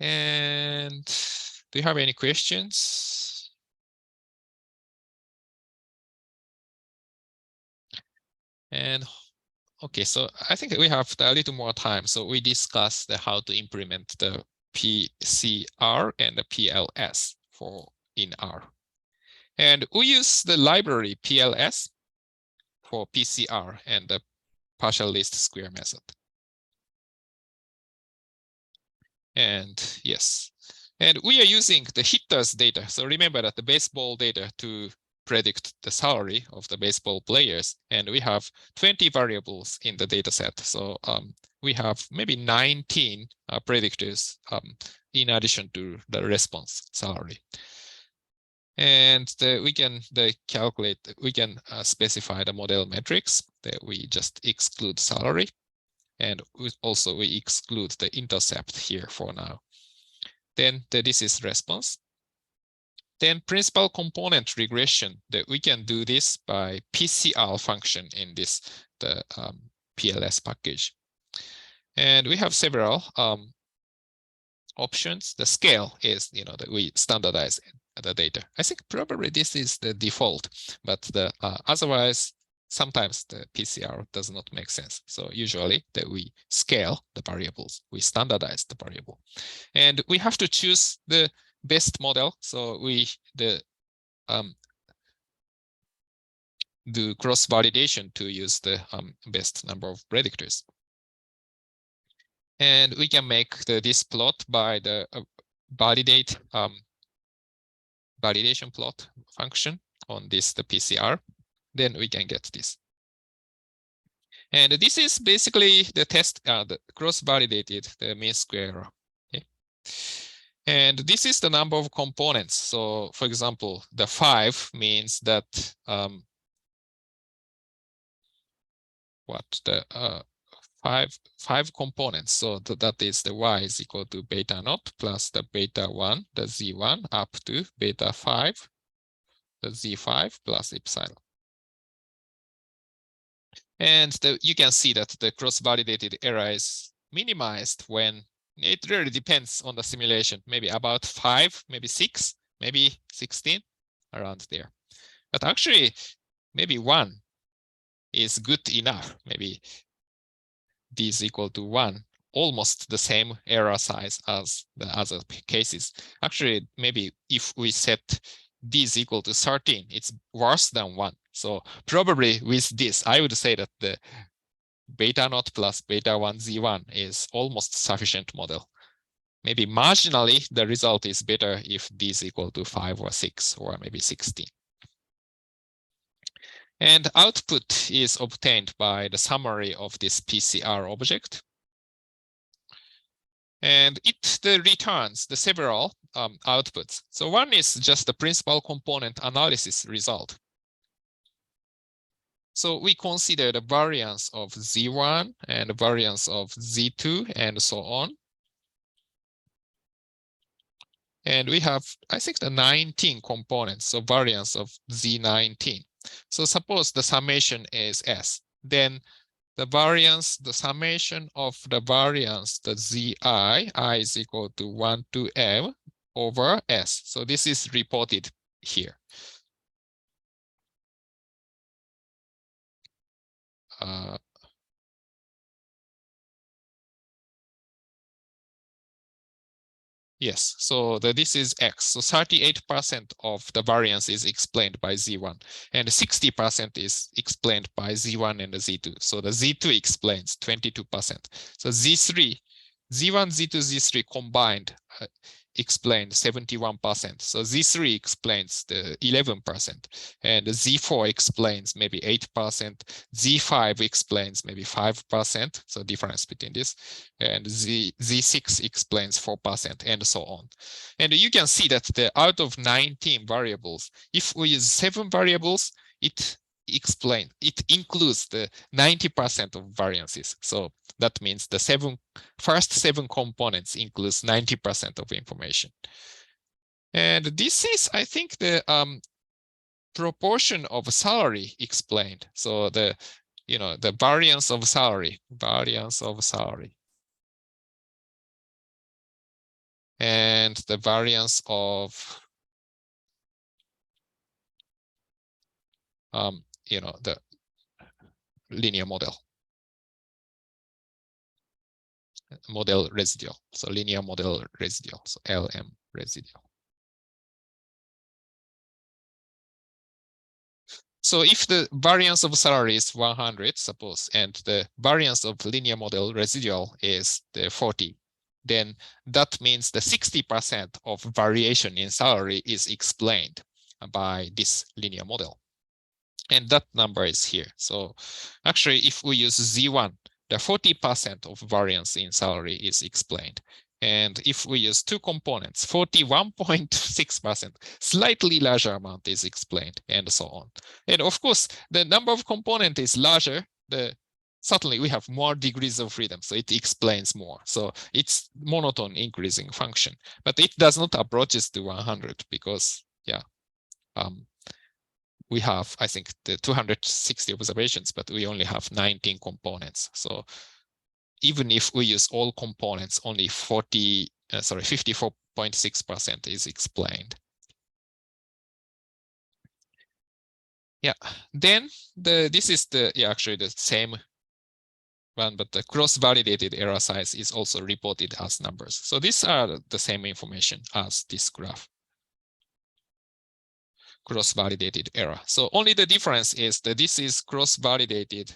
And do you have any questions? And okay, so I think we have a little more time. So we discussed how to implement the PCR and the PLS in R. And we use the library PLS for PCR and the partial least square method. And yes, and we are using the hitters data. So remember that the baseball data to predict the salary of the baseball players. And we have 20 variables in the data set. So we have maybe 19 predictors in addition to the response salary. And we can calculate, we can specify the model metrics that we just exclude salary. And also we exclude the intercept here for now. Then this is response. Then principal component regression, that we can do this by PCR function in the PLS package. And we have several options. The scale is, that we standardize the data. I think probably this is the default, but otherwise, sometimes the PCR does not make sense. So usually that we scale the variables, we standardize the variable. And we have to choose the best model. So we do cross-validation to use the best number of predictors. And we can make this plot by the validation plot function on the PCR. Then we can get this. And this is basically the test, the cross-validated, the mean square error. Okay. And this is the number of components. So for example, the 5 means that five components. So that is the y is equal to beta naught plus the beta 1, the z1 up to beta 5, the z5 plus epsilon. And you can see that the cross-validated error is minimized when it really depends on the simulation, maybe about 5, maybe 6, maybe 16, around there. But actually, maybe 1 is good enough. Maybe d is equal to 1, almost the same error size as the other cases. Actually, maybe if we set d is equal to 13, it's worse than 1. So probably with this, I would say that the beta naught plus beta 1 z1 is almost sufficient model. Maybe marginally, the result is better if d is equal to 5 or 6 or maybe 16. And output is obtained by the summary of this PCR object. And it returns the several outputs. So one is just the principal component analysis result. So we consider the variance of Z1 and the variance of Z2 and so on. And we have, I think, the 19 components, so variance of Z19. So suppose the summation is S, then the variance, the summation of the variance, the Zi, I is equal to 1 to M over S. So this is reported here. Yes, so this is X. So 38% of the variance is explained by Z1, and 60% is explained by Z1 and the Z2. So the Z2 explains 22%. So Z3, Z1, Z2, Z3 combined explained 71%. So Z3 explains the 11%, and Z4 explains maybe 8%. Z5 explains maybe 5%. So difference between this, and Z6 explains 4%, and so on. And you can see that out of 19 variables, if we use 7 variables, it includes the 90% of variances. So that means the first 7 components includes 90% of information. And this is, I think, the proportion of salary explained. So the variance of salary, and the variance of the linear model residual. So linear model residual, so LM residual. So if the variance of salary is 100, suppose, and the variance of linear model residual is the 40, then that means the 60% of variation in salary is explained by this linear model. And that number is here. So actually, if we use Z1, the 40% of variance in salary is explained. And if we use 2 components, 41.6%, slightly larger amount is explained, and so on. And of course, the number of components is larger, certainly we have more degrees of freedom, so it explains more. So it's monotone increasing function, but it does not approaches to 100 because, we have, I think, the 260 observations, but we only have 19 components. So even if we use all components, only 54.6% is explained. Yeah, then this is actually the same one, but the cross-validated error size is also reported as numbers. So these are the same information as this graph. Cross-validated error. So only the difference is that this is cross-validated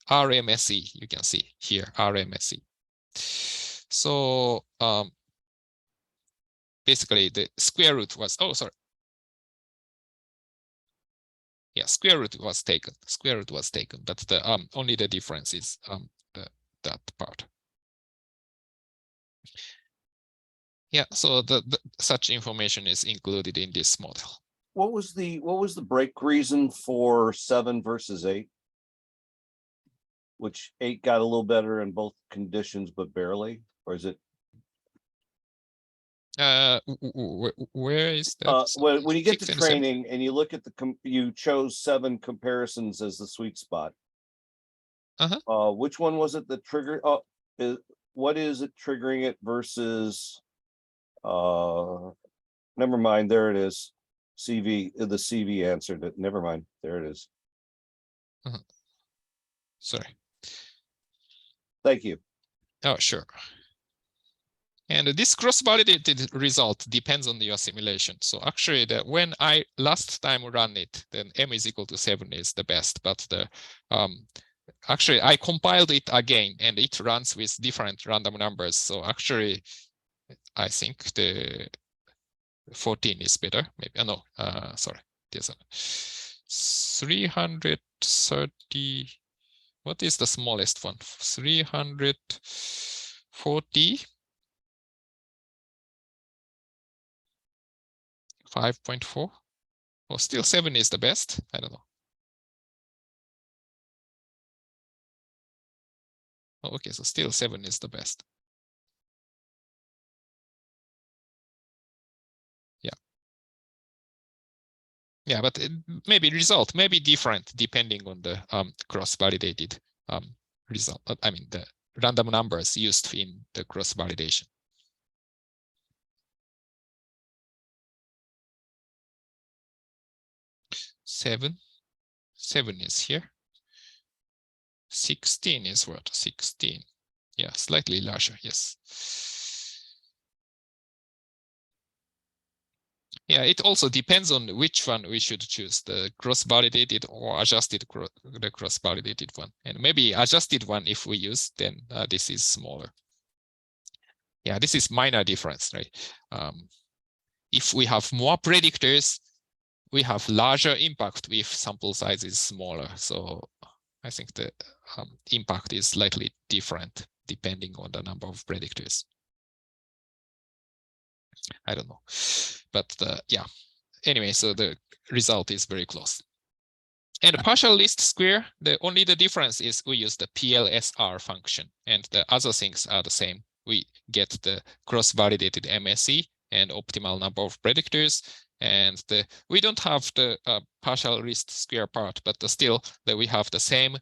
RMSE. You can see here RMSE. So basically the square root was square root was taken. Square root was taken, but the only the difference is that part. Yeah, so such information is included in this model. What was the break reason for 7 versus 8? Which 8 got a little better in both conditions, but barely, or is it? Where is that? When you get to training and you look at you chose 7 comparisons as the sweet spot. Which one was it that triggered? What is it triggering it versus? Never mind. There it is. CV, the CV answered it. Never mind. There it is. Sorry. Thank you. Oh, sure. And this cross-validated result depends on your simulation. So actually, when I last time run it, then m is equal to 7 is the best. But actually, I compiled it again, and it runs with different random numbers. So actually, I think the 14 is better. Maybe no, sorry, there's 330. What is the smallest one? 340. 5.4. Well, still 7 is the best. I don't know. Oh, okay, so still 7 is the best. Yeah. Yeah, but maybe result may be different depending on the cross-validated result. I mean, the random numbers used in the cross-validation. Seven is here. 16 is what? 16. Yeah, slightly larger, yes. Yeah, it also depends on which one we should choose, the cross-validated or adjusted, the cross-validated one. And maybe adjusted one, if we use, then this is smaller. Yeah, this is minor difference, right? If we have more predictors, we have larger impact if sample size is smaller. So I think the impact is slightly different depending on the number of predictors. I don't know, but yeah. Anyway, so the result is very close. And the partial least square, only the difference is we use the PLSR function, and the other things are the same. We get the cross-validated MSE and optimal number of predictors, and we don't have the partial least square part, but still that we have the same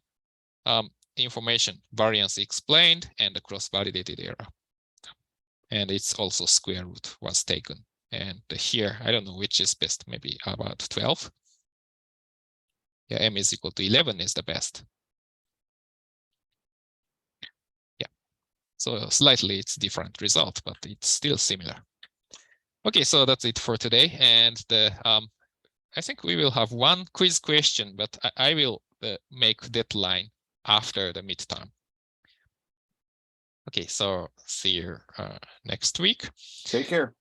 information, variance explained, and the cross-validated error. And it's also square root was taken. And here, I don't know which is best, maybe about 12. Yeah, m is equal to 11 is the best. Yeah, so slightly it's different result, but it's still similar. Okay, so that's it for today. And I think we will have one quiz question, but I will make deadline after the midterm. Okay, so see you next week. Take care.